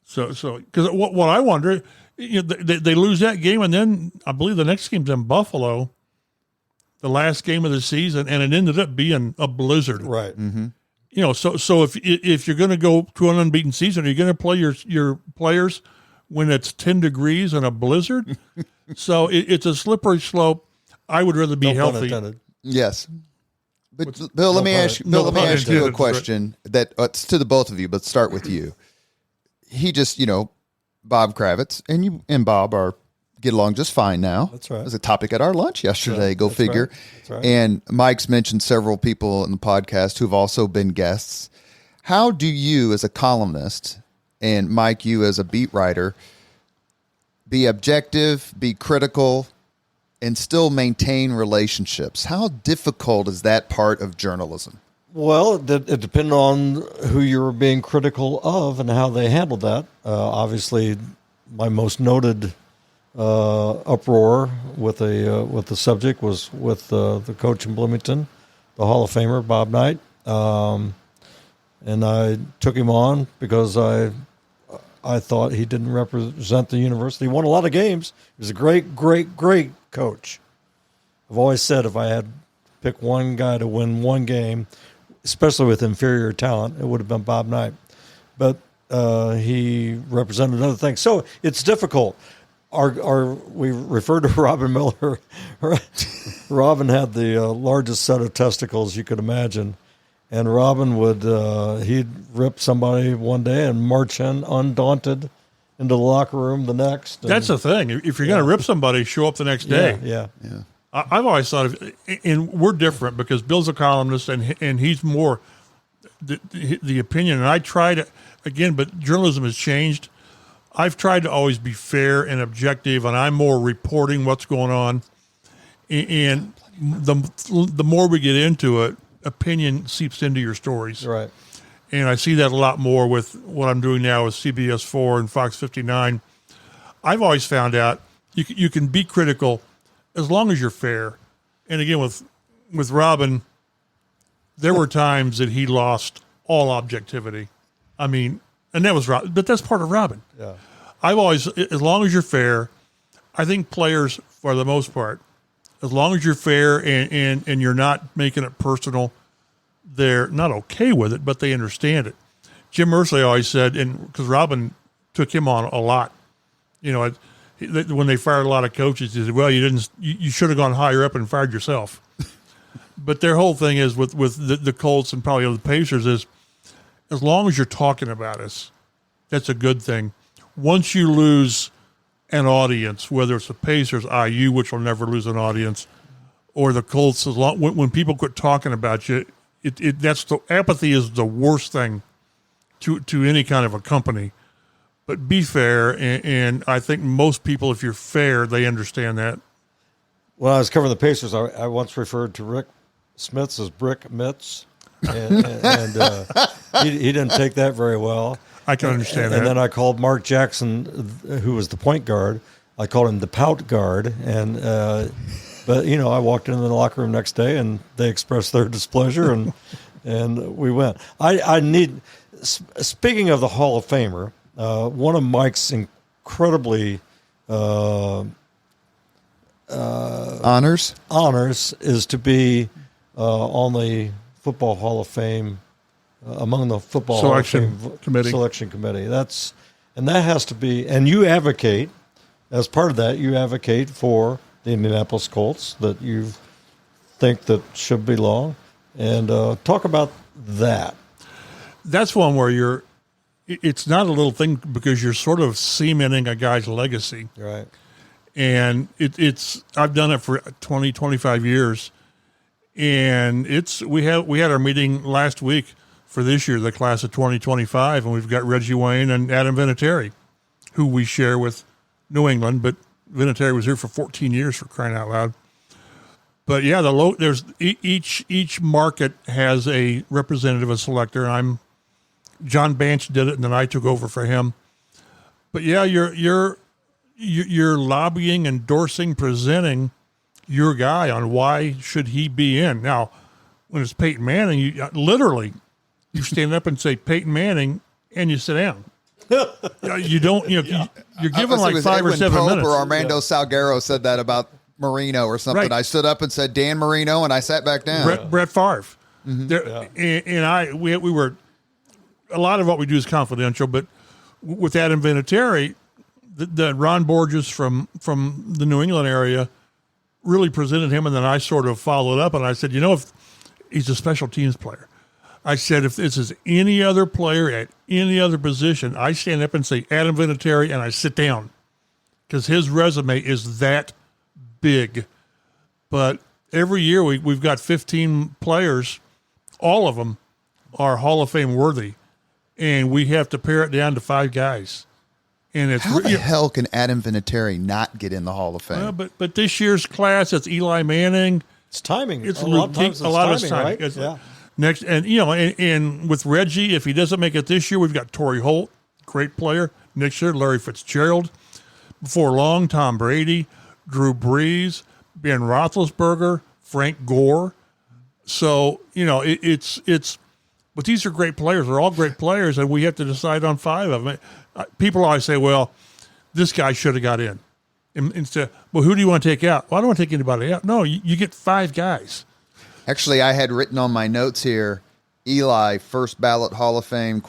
So because what I wonder, they lose that game, and then I believe the next game's in Buffalo. The last game of the season, and it ended up being a blizzard. Right. Mm-hmm. So if you're going to go to an unbeaten season, are you going to play your players when it's 10 degrees and a blizzard? So it's a slippery slope. I would rather be healthy. Yes. But Bill, let me ask you a question that it's to the both of you, but start with you. He just, Bob Kravitz and you and Bob get along just fine now. That's right. It was a topic at our lunch yesterday. Go That's figure. Right. That's right. And Mike's mentioned several people in the podcast who've also been guests. How do you, as a columnist, and Mike, you as a beat writer, be objective, be critical, and still maintain relationships? How difficult is that part of journalism? Well, it depends on who you're being critical of and how they handled that. Obviously, my most noted uproar with the subject was with the coach in Bloomington, the Hall of Famer Bob Knight, and I took him on because I thought he didn't represent the university. He won a lot of games. He was a great coach. I've always said if I had to pick one guy to win one game, especially with inferior talent, it would have been Bob Knight. But he represented other things, so it's difficult. We referred to Robin Miller. Robin had the largest set of testicles you could imagine, and Robin he'd rip somebody one day and march in undaunted into the locker room the next. That's the thing. If you're going to rip somebody, show up the next day. Yeah. I've always thought and we're different because Bill's a columnist and he's more the opinion. And I try to, again, but journalism has changed. I've tried to always be fair and objective, and I'm more reporting what's going on. And the more we get into it, opinion seeps into your stories. Right. And I see that a lot more with what I'm doing now with CBS 4 and Fox 59. I've always found out you can be critical as long as you're fair. And again, with Robin, there were times that he lost all objectivity. I mean, and that was Robin, but that's part of Robin. Yeah. I've always, as long as you're fair, I think players, for the most part, as long as you're fair and you're not making it personal, they're not okay with it, but they understand it. Jim Irsay always said, and because Robin took him on a lot, when they fired a lot of coaches, he said, "Well, you should have gone higher up and fired yourself." But their whole thing is with the Colts and probably the Pacers is, as long as you're talking about us, that's a good thing. Once you lose an audience, whether it's the Pacers, IU, which will never lose an audience, or the Colts, when people quit talking about you, apathy is the worst thing to any kind of a company. But be fair, and I think most people, if you're fair, they understand that. When I was covering the Pacers, I once referred to Rick Smits as Brick Mitts, and he didn't take that very well. I can understand that. And then I called Mark Jackson, who was the point guard. I called him the pout guard, and But I walked into the locker room next day, and they expressed their displeasure, and we went. I need. Speaking of the Hall of Famer, one of Mike's incredibly honors is to be on the Football Hall of Fame, among the Football Selection Hall of Fame Committee. Selection Committee. That has to be, and you advocate, as part of that, you advocate for the Indianapolis Colts that you think that should belong, and talk about that. That's one where it's not a little thing because you're sort of cementing a guy's legacy. Right. And I've done it for 20, 25 years. And we had our meeting last week for this year, the class of 2025, and we've got Reggie Wayne and Adam Vinatieri, who we share with New England, but Vinatieri was here for 14 years, for crying out loud. But yeah, there's each market has a representative, a selector. John Banch did it, and then I took over for him. But yeah, you're lobbying, endorsing, presenting your guy on why should he be in. Now, when it's Peyton Manning, you stand up and say Peyton Manning, and you sit down. You don't. You're given like 5 or 7 Pope minutes. Or Armando Salguero said that about Marino or something. Right. I stood up and said Dan Marino, and I sat back down. Brett Favre. And we were. A lot of what we do is confidential, but with Adam Vinatieri, the Ron Borges from the New England area really presented him, and then I sort of followed up, and I said, if he's a special teams player, I said, if this is any other player at any other position, I stand up and say Adam Vinatieri, and I sit down because his resume is that big. But every year we've got 15 players, all of them are Hall of Fame worthy. And we have to pare it down to 5 guys. And it's How the hell can Adam Vinatieri not get in the Hall of Fame? But this year's class, it's Eli Manning. It's timing. It's a lot of times a lot timing, of timing. right? Yeah. Next, and with Reggie, if he doesn't make it this year, we've got Torrey Holt, great player. Next year, Larry Fitzgerald. Before long, Tom Brady, Drew Brees, Ben Roethlisberger, Frank Gore. So it's. But these are great players. They're all great players, and we have to decide on 5 of them. People always say, well, this guy should have got in. Instead, well, who do you want to take out? Well, I don't want to take anybody out. No, you get 5 guys. Actually, I had written on my notes here, Eli, first ballot Hall of Fame, ?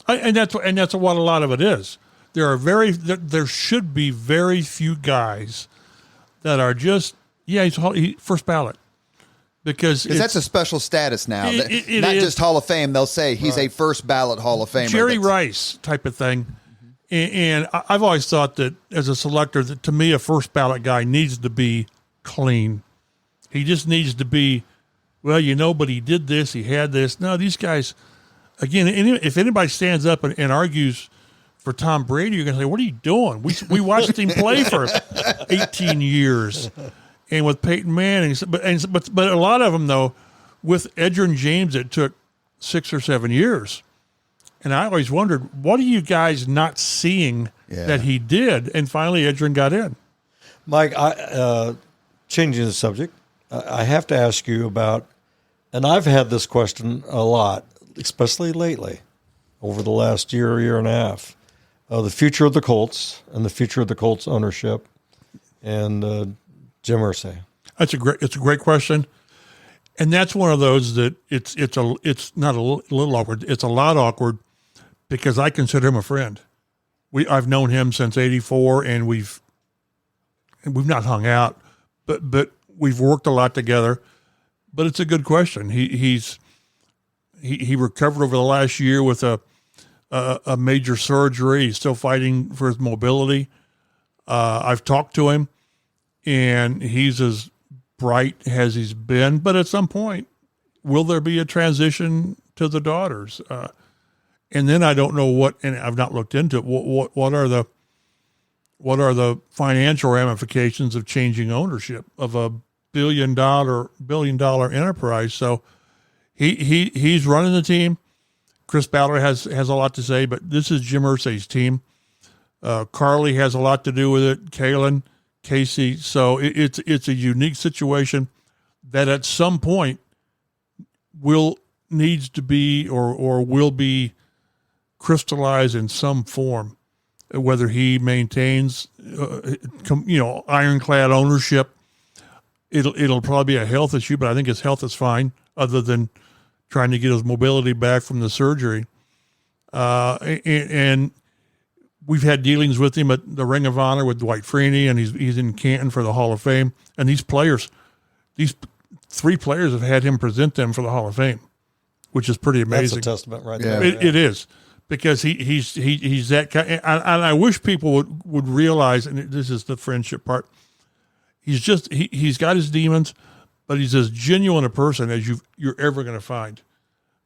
And that's what a lot of it is. There should be very few guys that are just, he's first ballot. Because that's a special status now. It Not is. just Hall of Fame. They'll say he's a first ballot Hall of Famer. Jerry Rice type of thing. And I've always thought that as a selector, that to me, a first ballot guy needs to be clean. He just needs to be, but he did this, he had this. No, these guys, again, if anybody stands up and argues for Tom Brady, you're going to say, what are you doing? We watched him play for 18 years. And with Peyton Manning, but a lot of them, though, with Edgerrin James, it took 6 or 7 years. And I always wondered, what are you guys not seeing that he did? And finally, Edgerrin got in. Mike, changing the subject, I have to ask you about, and I've had this question a lot, especially lately, over the last year and a half, the future of the Colts and the future of the Colts ownership and Jim Irsay. It's a great question. And that's one of those that it's not a little awkward. It's a lot awkward because I consider him a friend. I've known him since '84, and we've not hung out, but we've worked a lot together. But it's a good question. He recovered over the last year with a major surgery. He's still fighting for his mobility. I've talked to him, and he's as bright as he's been. But at some point, will there be a transition to the daughters? And then I don't know what, and I've not looked into it. What are the financial ramifications of changing ownership of a billion dollar enterprise? So he's running the team. Chris Ballard has a lot to say, but this is Jim Irsay's team. Carly has a lot to do with it. Kalen, Casey. So it's a unique situation that at some point needs to be or will be crystallized in some form, whether he maintains ironclad ownership. It'll probably be a health issue, but I think his health is fine, other than trying to get his mobility back from the surgery. And we've had dealings with him at the Ring of Honor with Dwight Freeney, and he's in Canton for the Hall of Fame. And these 3 players have had him present them for the Hall of Fame, which is pretty amazing. That's a testament right Yeah. there. It is, because he's that kind. And I wish people would realize, and this is the friendship part. He's got his demons, but he's as genuine a person as you're ever going to find.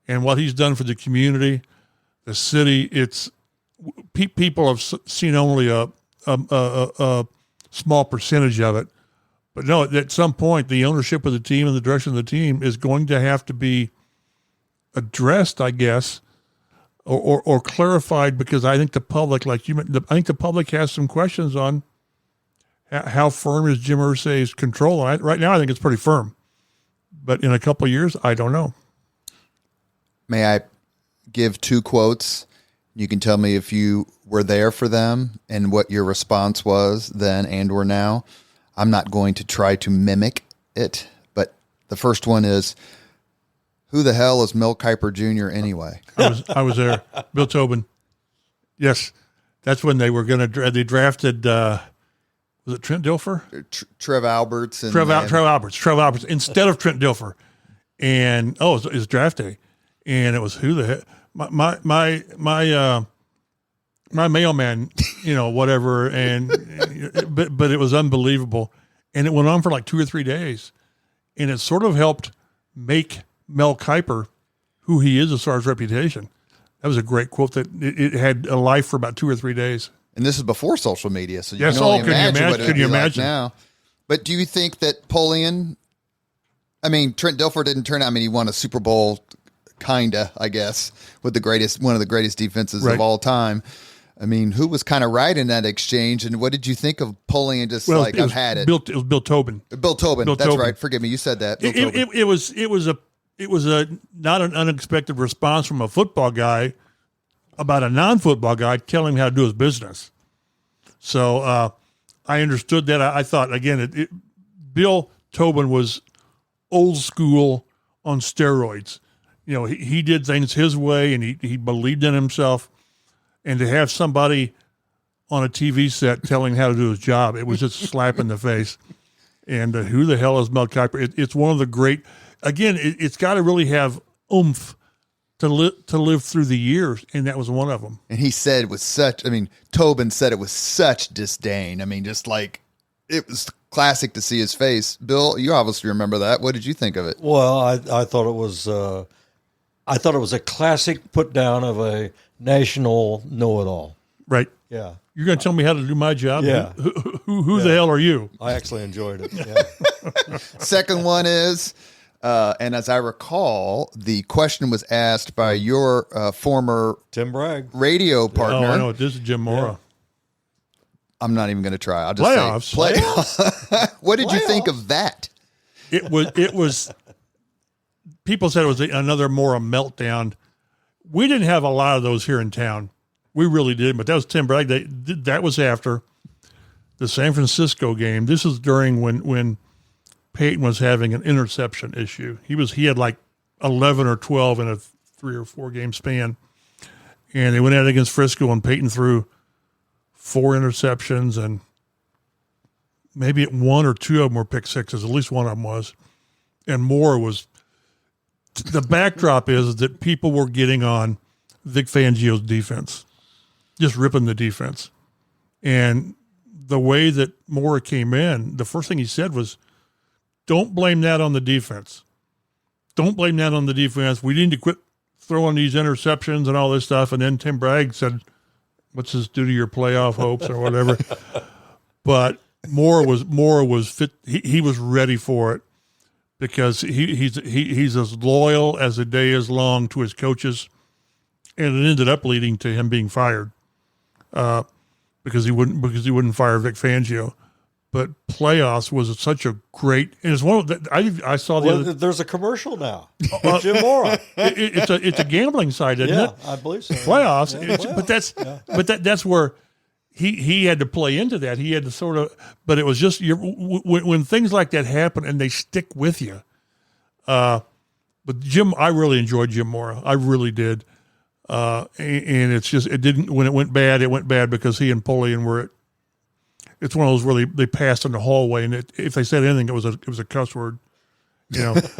And what he's done for the community, the city, people have seen only a small percentage of it. But no, at some point, the ownership of the team and the direction of the team is going to have to be addressed, I guess, or clarified, because I think the public, I think the public has some questions on how firm is Jim Irsay's control. Right now, I think it's pretty firm. But in a couple of years, I don't know. May I give 2 quotes? You can tell me if you were there for them and what your response was then and or now. I'm not going to try to mimic it, but the first one is, who the hell is Mel Kiper Jr. anyway? I was there. Bill Tobin. Yes. That's when they were going to, they drafted, was it Trent Dilfer? Trev Alberts. Trev Alberts instead of Trent Dilfer. And, it was draft day. And it was who the heck? My mailman, whatever. And, but it was unbelievable. And it went on for like 2 or 3 days. And it sort of helped make Mel Kiper who he is as far as reputation. That was a greght quote that it had a life for about 2 or 3 days. And this is before social media, so you Yes, can only can you imagine what it would be like imagine? now. But do you think that Trent Dilfer didn't turn out, he won a Super Bowl, kinda, I guess, with one of the greatest defenses of all time. Who was kind of right in that exchange, and what did you think of Polian I've had it? It was Bill Tobin. Bill Tobin, that's right. Forgive me, you said that. It was a not an unexpected response from a football guy about a non-football guy telling him how to do his business. So I understood that. I thought, again, Bill Tobin was old school on steroids. He did things his way, and he believed in himself. And to have somebody on a TV set telling him how to do his job, it was just a slap in the face. And who the hell is Mel Kiper? It's one of the great. Again, it's got to really have oomph to live through the years, and that was one of them. And he said Tobin said it with such disdain. Just like, it was classic to see his face. Bill, you obviously remember that. What did you think of it? Well, I thought it was a classic put down of a national know-it-all. Right. Yeah. You're going to tell me how to do my job? Yeah. Who the hell are you? I actually enjoyed it. Yeah. Second one is, and as I recall, the question was asked by your former Tim Bragg radio partner. Oh, I know. This is Jim Mora. Yeah. I'm not even going to try. I'll just Playoffs. say playoffs. What did you think of that? It was. People said it was another Mora meltdown. We didn't have a lot of those here in town. We really did, but that was Tim Bragg. That was after the San Francisco game. This is during when Peyton was having an interception issue. He had like 11 or 12 in a 3 or 4 game span, and they went out against Frisco, and Peyton threw 4 interceptions, and maybe 1 or 2 of them were pick sixes. At least one of them was, and Mora was. The backdrop is that people were getting on Vic Fangio's defense, just ripping the defense. And the way that Mora came in, the first thing he said was, don't blame that on the defense. Don't blame that on the defense. We need to quit throwing these interceptions and all this stuff. And then Tim Bragg said, what's this do to your playoff hopes or whatever? But Mora was fit. He was ready for it. Because he's as loyal as the day is long to his coaches, and it ended up leading to him being fired because he wouldn't fire Vic Fangio. but playoffs was such a great. And it's one of the, I saw the other. There's a commercial now. Jim Mora. It's a gambling site, isn't it? I believe so. Playoffs, Yeah, but that's where he had to play into that. He had to sort of, but it was just when things like that happen and they stick with you. But I really enjoyed Jim Mora. I really did. And it's just, it didn't, when it went bad because he and Polian were it's one of those where they passed in the hallway, and if they said anything, it was a cuss word, but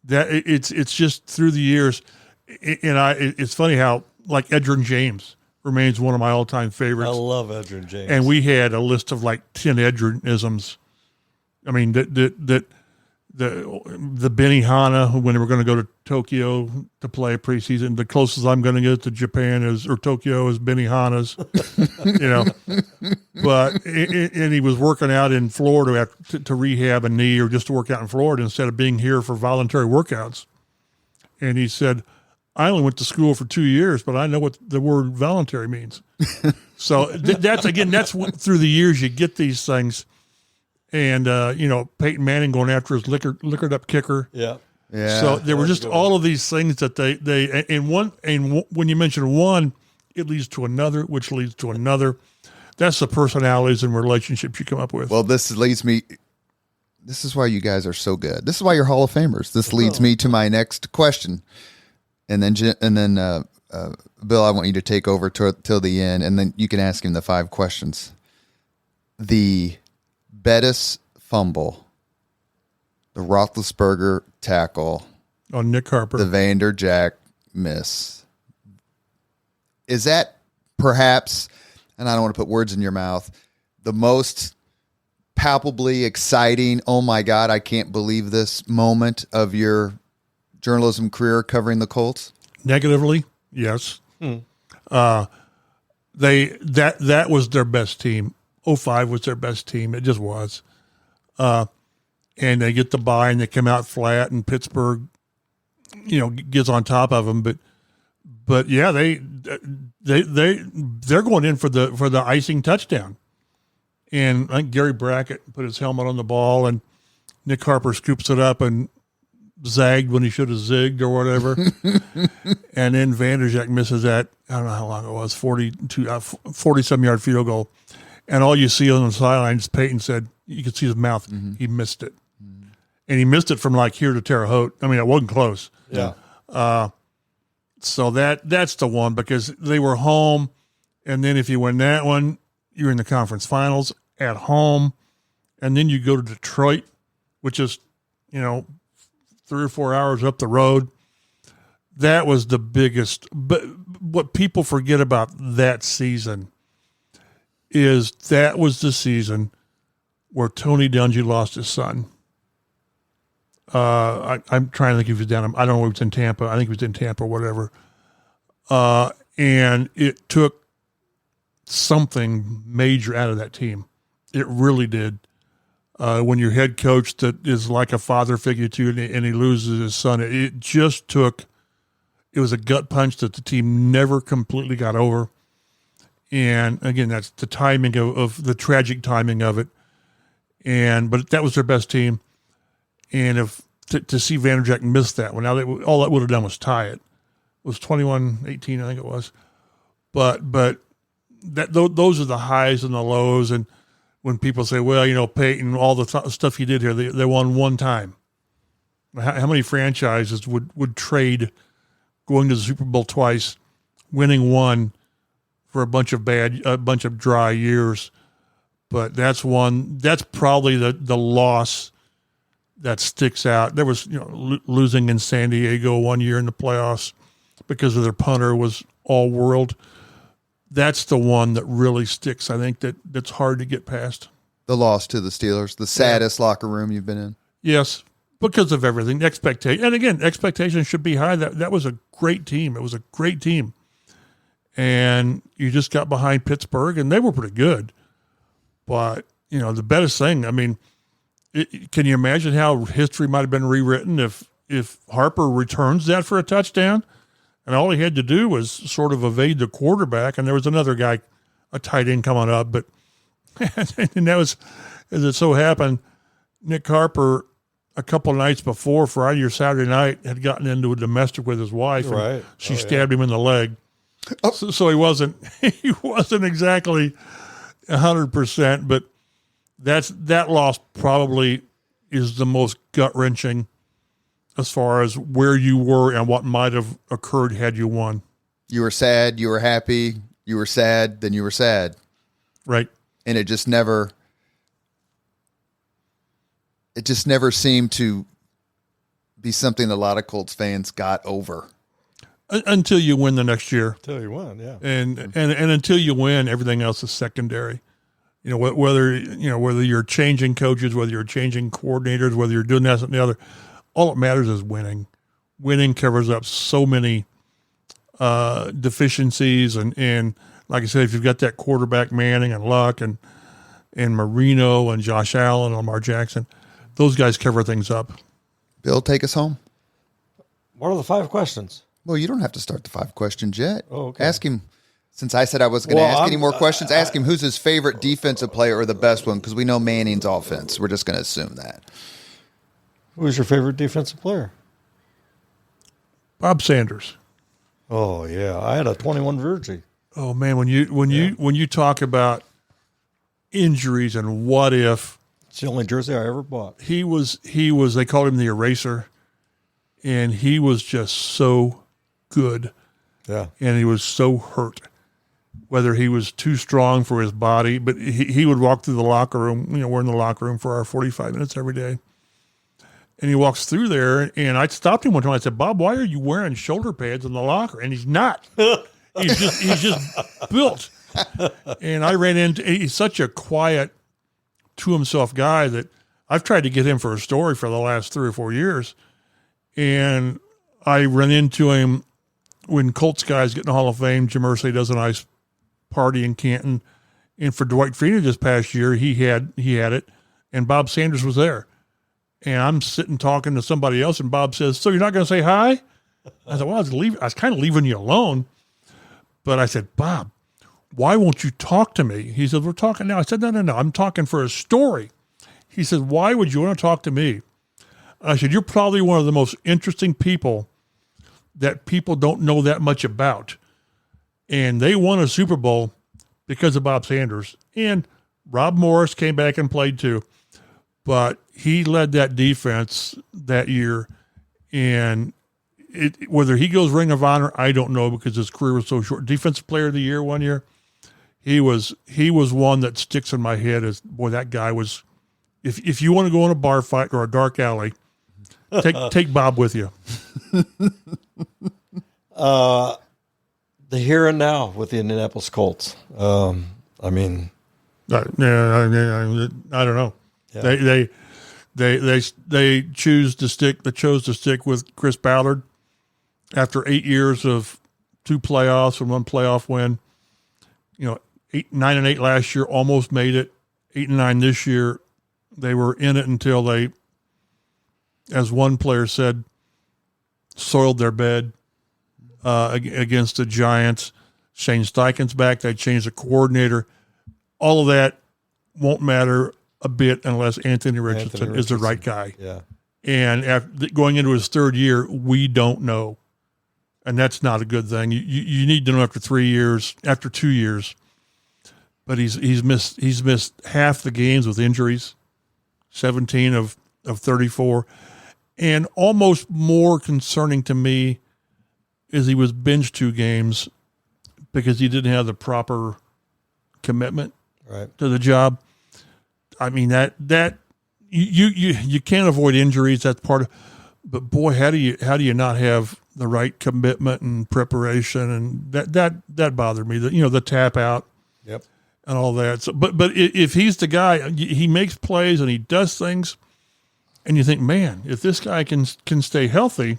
that it's just through the years. And it's funny how, like, Edgerrin James remains one of my all-time favorites. I love Edgerrin James. And we had a list of like 10 Edgerrinisms. I mean, the Benihana, when they were going to go to Tokyo to play preseason, the closest I'm going to get to Japan or Tokyo is Benihana's, But and he was working out in Florida to rehab a knee or just to work out in Florida instead of being here for voluntary workouts. And he said, I only went to school for 2 years, but I know what the word voluntary means. So that's through the years you get these things. And, Peyton Manning going after his liquored up kicker. Yeah. Yeah. So there were just all of these things that when you mention one, it leads to another, which leads to another. That's the personalities and relationships you come up with. Well, this is why you guys are so good. This is why you're Hall of Famers. This leads me to my next question. And then Bill, I want you to take over till the end, and then you can ask him the 5 questions. The Bettis fumble, the Roethlisberger tackle, Nick Harper, the Vanderjagt miss. Is that perhaps, and I don't want to put words in your mouth, the most palpably exciting, oh my God, I can't believe this moment of your journalism career covering the Colts? Negatively, yes. That was their best team. 05 was their best team. It just was. And they get the bye and they come out flat, and Pittsburgh, gets on top of them. But yeah, they're going in for the icing touchdown. And I think Gary Brackett put his helmet on the ball, and Nick Harper scoops it up and zagged when he should have zigged or whatever. And then Vanderjagt misses that, I don't know how long it was, 40-some yard field goal. And all you see on the sidelines, Peyton said, you could see his mouth. Mm-hmm. He missed it. Mm-hmm. And he missed it from like here to Terre Haute. I mean, it wasn't close. Yeah. So that's the one, because they were home. And then if you win that one, you're in the conference finals at home. And then you go to Detroit, which is, 3 or 4 hours up the road. That was the biggest. But what people forget about that season is that was the season where Tony Dungy lost his son. I'm trying to think if he was down. I don't know if he was in Tampa. I think he was in Tampa or whatever. And it took something major out of that team. It really did. When your head coach that is like a father figure to you and he loses his son, it was a gut punch that the team never completely got over. And again, that's the timing of the tragic timing of it. But that was their best team. And to see Vanderjagt miss that one, now all that would have done was tie it. It was 21-18, I think it was. But those are the highs and the lows. And when people say, well, Peyton, all the stuff he did here, they won one time. How many franchises would trade going to the Super Bowl twice, winning one for a bunch of dry years? But that's probably the loss that sticks out. There was, losing in San Diego one year in the playoffs because of their punter was all world. That's the one that really sticks. I think that's hard to get past. The loss to the Steelers, the saddest locker room you've been in. Yes, because of everything. Expectation, and again, expectations should be high. That was a great team. It was a great team. And you just got behind Pittsburgh, and they were pretty good. But, the best thing, I mean, can you imagine how history might have been rewritten if Harper returns that for a touchdown? And all he had to do was sort of evade the quarterback, and there was another guy, a tight end coming up, but And that was, as it so happened, Nick Harper, a couple of nights before, Friday or Saturday night, had gotten into a domestic with his wife. And Right. she stabbed him in the leg. Oh. So he wasn't exactly 100%, but that loss probably is the most gut-wrenching as far as where you were and what might have occurred had you won. You were sad, you were happy, you were sad, then you were sad. Right. And it just never seemed to be something a lot of Colts fans got over. Until you win the next year. Until you win, yeah. And until you win, everything else is secondary. You know, whether you're changing coaches, whether you're changing coordinators, whether you're doing this and the other, all that matters is winning. Winning covers up so many deficiencies, and like I said, if you've got that quarterback Manning and Luck and Marino and Josh Allen, Lamar Jackson, those guys cover things up. Bill, take us home. What are the 5 questions? Well, you don't have to start the 5 questions yet. Oh, okay. Ask him, since I said I was going to ask any more questions, ask him who's his favorite defensive player or the best one, because we know Manning's offense. We're just going to assume that. Who's your favorite defensive player? Bob Sanders. Oh, yeah. I had a 21 Virgie. Oh man, when you talk about injuries and what if, it's the only jersey I ever bought. he was they called him the eraser, and he was just so good, Yeah. and he was so hurt. Whether he was too strong for his body, but he would walk through the locker room. You know, we're in the locker room for our 45 minutes every day. And he walks through there, and I stopped him one time. I said, "Bob, why are you wearing shoulder pads in the locker?" And he's not. He's just built. And I ran into, he's such a quiet, to himself guy that I've tried to get him for a story for the last 3 or 4 years. And I ran into him when Colts guys get in the Hall of Fame. Jim Irsay does a nice party in Canton. And for Dwight Freeney this past year, he had it. And Bob Sanders was there. And I'm sitting talking to somebody else, and Bob says, "So you're not going to say hi?" I said, "Well, I was kind of leaving you alone." But I said, "Bob, why won't you talk to me?" He said, "We're talking now." I said, No. I'm talking for a story." He said, "Why would you want to talk to me?" I said, "You're probably one of the most interesting people that people don't know that much about." And they won a Super Bowl because of Bob Sanders. And Rob Morris came back and played too. But he led that defense that year. And whether he goes Ring of Honor, I don't know, because his career was so short. Defensive Player of the Year one year, he was one that sticks in my head as, boy, that guy was. If you want to go in a bar fight or a dark alley, take Bob with you. The here and now with the Indianapolis Colts. I mean, I don't know. Yeah. They chose to stick with Chris Ballard after 8 years of 2 playoffs and 1 playoff win. You know, 9-8 last year, almost made it. 8-9 this year. They were in it until they, as one player said, soiled their bed against the Giants. Shane Steichen's back. They changed the coordinator. All of that won't matter a bit unless Anthony Richardson is the right guy. Yeah. And after going into his 3rd year, we don't know. And that's not a good thing. You need to know after 3 years, after 2 years. But he's missed half the games with injuries, 17 of 34. And almost more concerning to me is he was benched 2 games because he didn't have the proper commitment to the job. I mean, that you can't avoid injuries. That's part of, but boy, how do you not have the right commitment and preparation? And that bothered me. The tap out, yep, and all that. So, but if he's the guy, he makes plays and he does things, and you think, man, if this guy can stay healthy,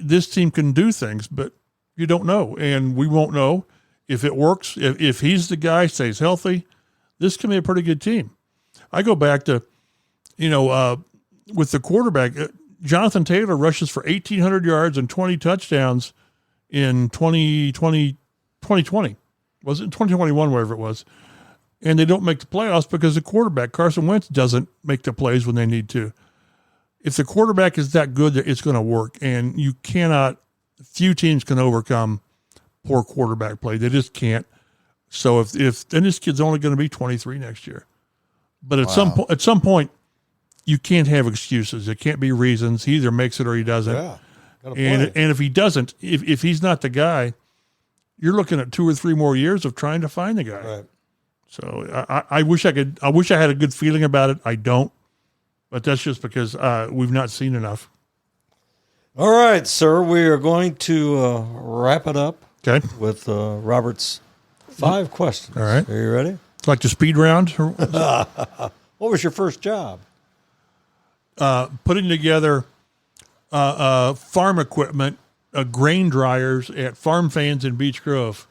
this team can do things. But you don't know, and we won't know if it works. If he's the guy, stays healthy, this can be a pretty good team. I go back to, with the quarterback, Jonathan Taylor rushes for 1,800 yards and 20 touchdowns in 2020. Was it 2021, whatever it was? and they don't make the playoffs because the quarterback, Carson Wentz, doesn't make the plays when they need to. If the quarterback is that good, it's going to work, and you cannot. Few teams can overcome poor quarterback play. They just can't. So if then this kid's only going to be 23 next year, but at some point, you can't have excuses. It can't be reasons. He either makes it or he doesn't. Yeah, and if he doesn't, if he's not the guy, you're looking at 2 or 3 more years of trying to find the guy. Right. So I wish I could. I wish I had a good feeling about it. I don't, but that's just because we've not seen enough. All right, sir. We are going to wrap it up. Okay. With Robert's 5 questions. All right. Are you ready? It's like the speed round. What was your first job? Putting together farm equipment, grain dryers at Farm Fans in Beech Grove.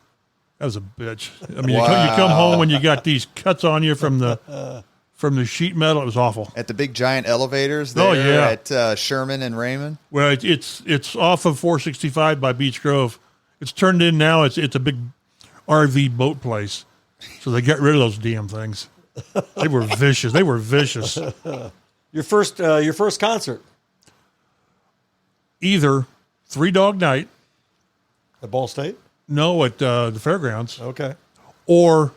That was a bitch. I mean, you come home and you got these cuts on you from the sheet metal. It was awful. At the big giant elevators there at Sherman and Raymond? Well, it's off of 465 by Beech Grove. It's turned in now. It's a big RV boat place. So they got rid of those damn things. They were vicious. Your first concert? Either Three Dog Night. At Ball State? No, at the fairgrounds. Okay. Or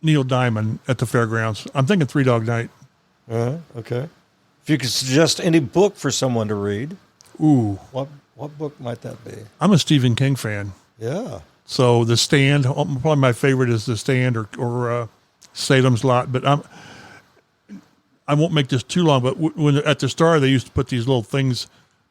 Neil Diamond at the fairgrounds. I'm thinking Three Dog Night. Okay. If you could suggest any book for someone to read, what book might that be? I'm a Stephen King fan. Yeah. So The Stand, probably my favorite is The Stand or Salem's Lot. But I won't make this too long. But when at the Star they used to put these little things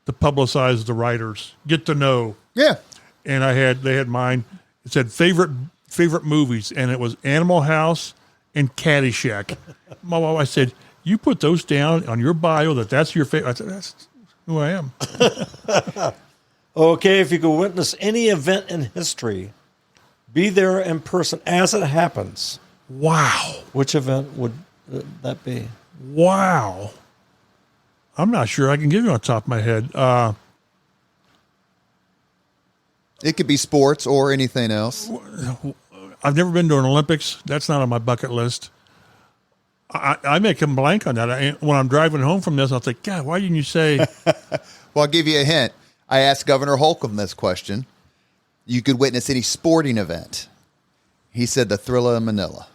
to publicize the writers, get to know. Yeah. And they had mine. It said favorite movies, and it was Animal House and Caddyshack. My wife, I said, you put those down on your bio that's your favorite. I said, that's who I am. Okay, if you could witness any event in history, be there in person as it happens. Wow. Which event would that be? Wow. I'm not sure I can give you on top of my head. It could be sports or anything else. I've never been to an Olympics. That's not on my bucket list. I make a blank on that. When I'm driving home from this, I'll think, God, why didn't you say? Well, I'll give you a hint. I asked Governor Holcomb this question. You could witness any sporting event. He said the Thrilla in Manila.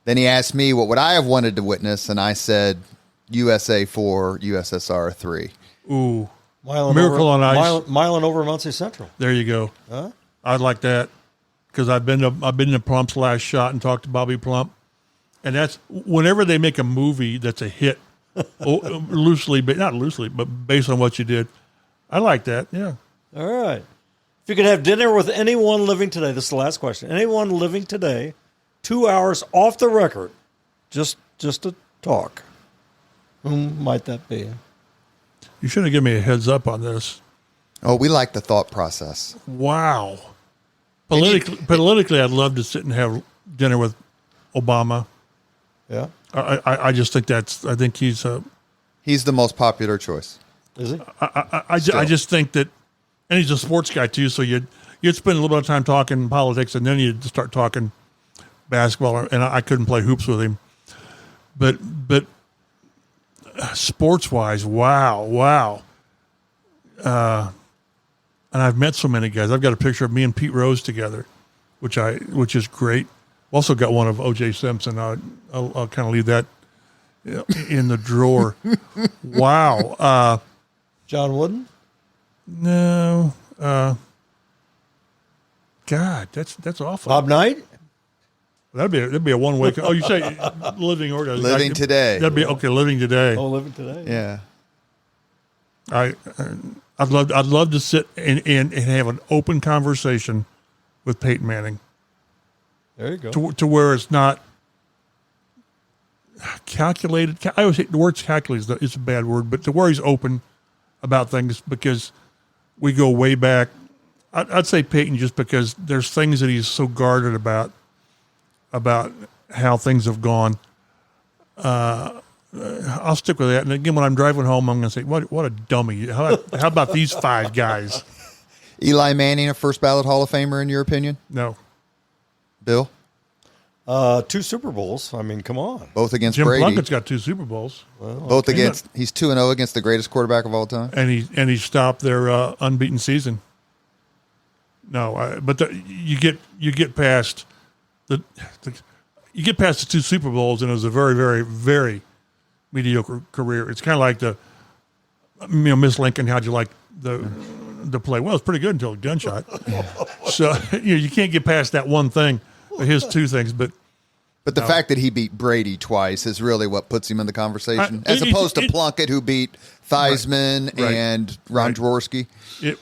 Then he asked me what would I have wanted to witness, and I said USA 4, USSR 3. Ooh. Miracle on Ice. Miling over Muncie Central. There you go. Huh? I'd like that because I've been to Plump's last shot and talked to Bobby Plump, and that's whenever they make a movie that's a hit, not loosely, but based on what you did. I like that. Yeah. All right. If you could have dinner with anyone living today, this is the last question. Anyone living today, 2 hours off the record, just to talk. Whom might that be? You should have given me a heads up on this. Oh, we like the thought process. Wow. Politically, I'd love to sit and have dinner with Obama. Yeah. I just think I think he's the most popular choice. Is he? I just think that, and he's a sports guy too. So you'd spend a little bit of time talking politics, and then you'd start talking basketball. And I couldn't play hoops with him, but sports wise, wow. And I've met so many guys. I've got a picture of me and Pete Rose together, which is great. Also got one of O.J. Simpson. I'll kind of leave that in the drawer. Wow. John Wooden? No. God, that's awful. Bob Knight? That'd be a one way. Oh, you say living or living today? That'd be okay. Living today. Oh, living today. Yeah. I'd love to sit and have an open conversation with Peyton Manning. There you go. To where it's not calculated. I always hate the word calculated. It's a bad word, but to where he's open about things because we go way back. I'd say Peyton just because there's things that he's so guarded about how things have gone. I'll stick with that. And again, when I'm driving home, I'm going to say, what a dummy. How about these 5 guys? Eli Manning, a first ballot Hall of Famer, in your opinion? No. Bill? 2 Super Bowls. I mean, come on. Both against Jim Brady. Plunkett's got 2 Super Bowls, Both against. He's 2-0 against the greatest quarterback of all time. and he stopped their unbeaten season. No, you get past the 2 Super Bowls, and it was a very, very, very mediocre career. It's kind of like Miss Lincoln. How'd you like the play? Well, it's pretty good until a gunshot. So you can't get past that one thing. His 2 things, but the fact that he beat Brady twice is really what puts him in the conversation, as opposed to Plunkett, who beat Theismann and Ron Jaworski.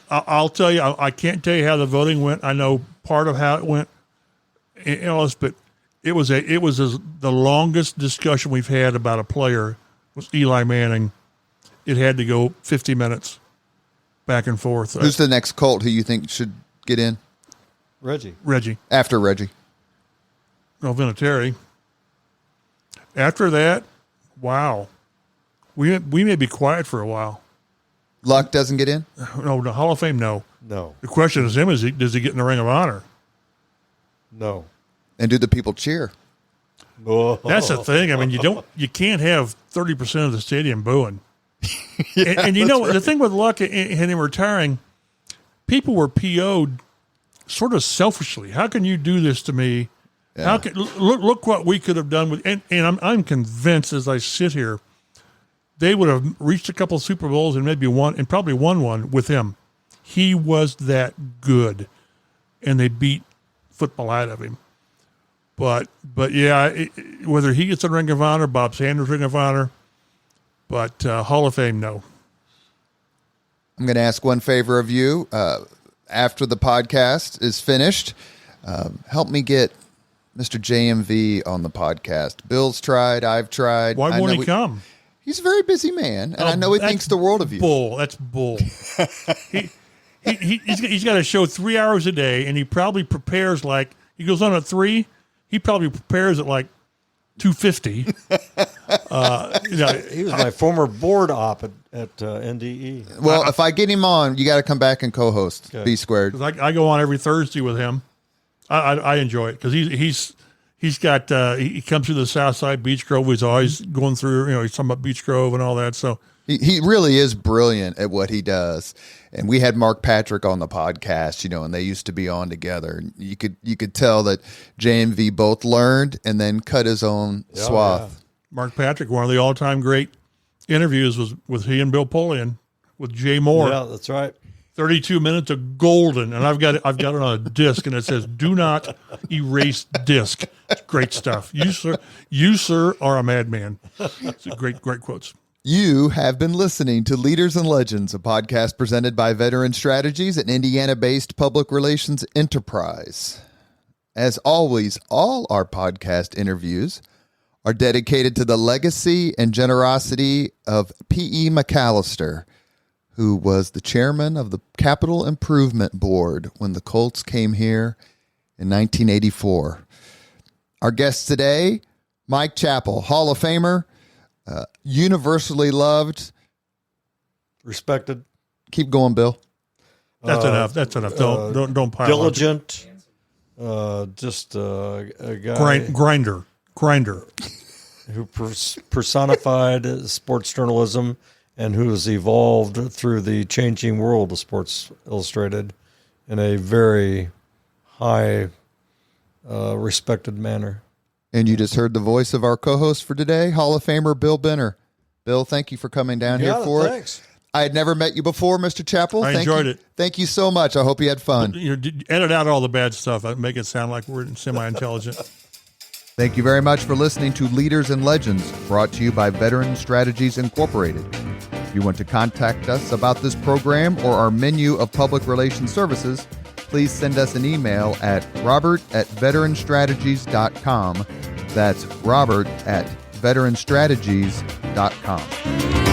I'll tell you, I can't tell you how the voting went. I know part of how it went, but it was the longest discussion we've had about a player was Eli Manning. It had to go 50 minutes back and forth. Who's the next Colt who you think should get in? Reggie. After Reggie. No, Vinatieri. After that, wow. We may be quiet for a while. Luck doesn't get in? No, the Hall of Fame, no. No. The question is does he get in the Ring of Honor? No. And do the people cheer? Oh. That's the thing. I mean, you can't have 30% of the stadium booing. and the thing with Luck and him retiring, people were PO'd sort of selfishly. How can you do this to me? Yeah. How can look what we could have done with? And I'm convinced as I sit here, they would have reached a couple of Super Bowls and maybe probably won one with him. He was that good, and they beat football out of him. But yeah, whether he gets a Ring of Honor, Bob Sanders Ring of Honor, but Hall of Fame, no. I'm going to ask one favor of you. After the podcast is finished, help me get Mr. JMV on the podcast. Bill's tried. I've tried. Why won't he come? He's a very busy man, and I know he thinks the world of you. That's bull. He's got a show 3 hours a day, and he probably prepares he goes on at 3. He probably prepares at 2:50. He was my former board op at NDE. Well, if I get him on, you got to come back and co-host B Squared. Because I go on every Thursday with him. I enjoy it because he's got he comes through the South Side Beach Grove. He's always going through. He's talking about Beach Grove and all that. So he really is brilliant at what he does. And we had Mark Patrick on the podcast, and they used to be on together. You could tell that JMV both learned and then cut his own swath. Yeah. Mark Patrick, one of the all-time great interviews was with he and Bill Polian with Jay Moore. Yeah, that's right. 32 minutes of golden, and I've got it on a disc, and it says "Do not erase disc." It's great stuff. You sir, are a madman. It's great quotes. You have been listening to Leaders and Legends, a podcast presented by Veteran Strategies, an Indiana-based public relations enterprise. As always, all our podcast interviews are dedicated to the legacy and generosity of P.E. McAllister, who was the chairman of the Capital Improvement Board when the Colts came here in 1984. Our guest today, Mike Chappell, Hall of Famer, universally loved. Respected. Keep going, Bill. That's enough. That's enough. Don't pile diligent. Just a guy. Grinder. Who personified sports journalism and who has evolved through the changing world of Sports Illustrated in a very high, respected manner. And you just heard the voice of our co-host for today, Hall of Famer Bill Benner. Bill, thank you for coming down here for thanks. it. I had never met you before, Mr. Chappell. I enjoyed it. Thank you so much. I hope you had fun. Edit out all the bad stuff. Make it sound like we're semi-intelligent. Thank you very much for listening to Leaders and Legends, brought to you by Veteran Strategies Incorporated. If you want to contact us about this program or our menu of public relations services, please send us an email at robert@veteranstrategies.com. That's robert@veteranstrategies.com.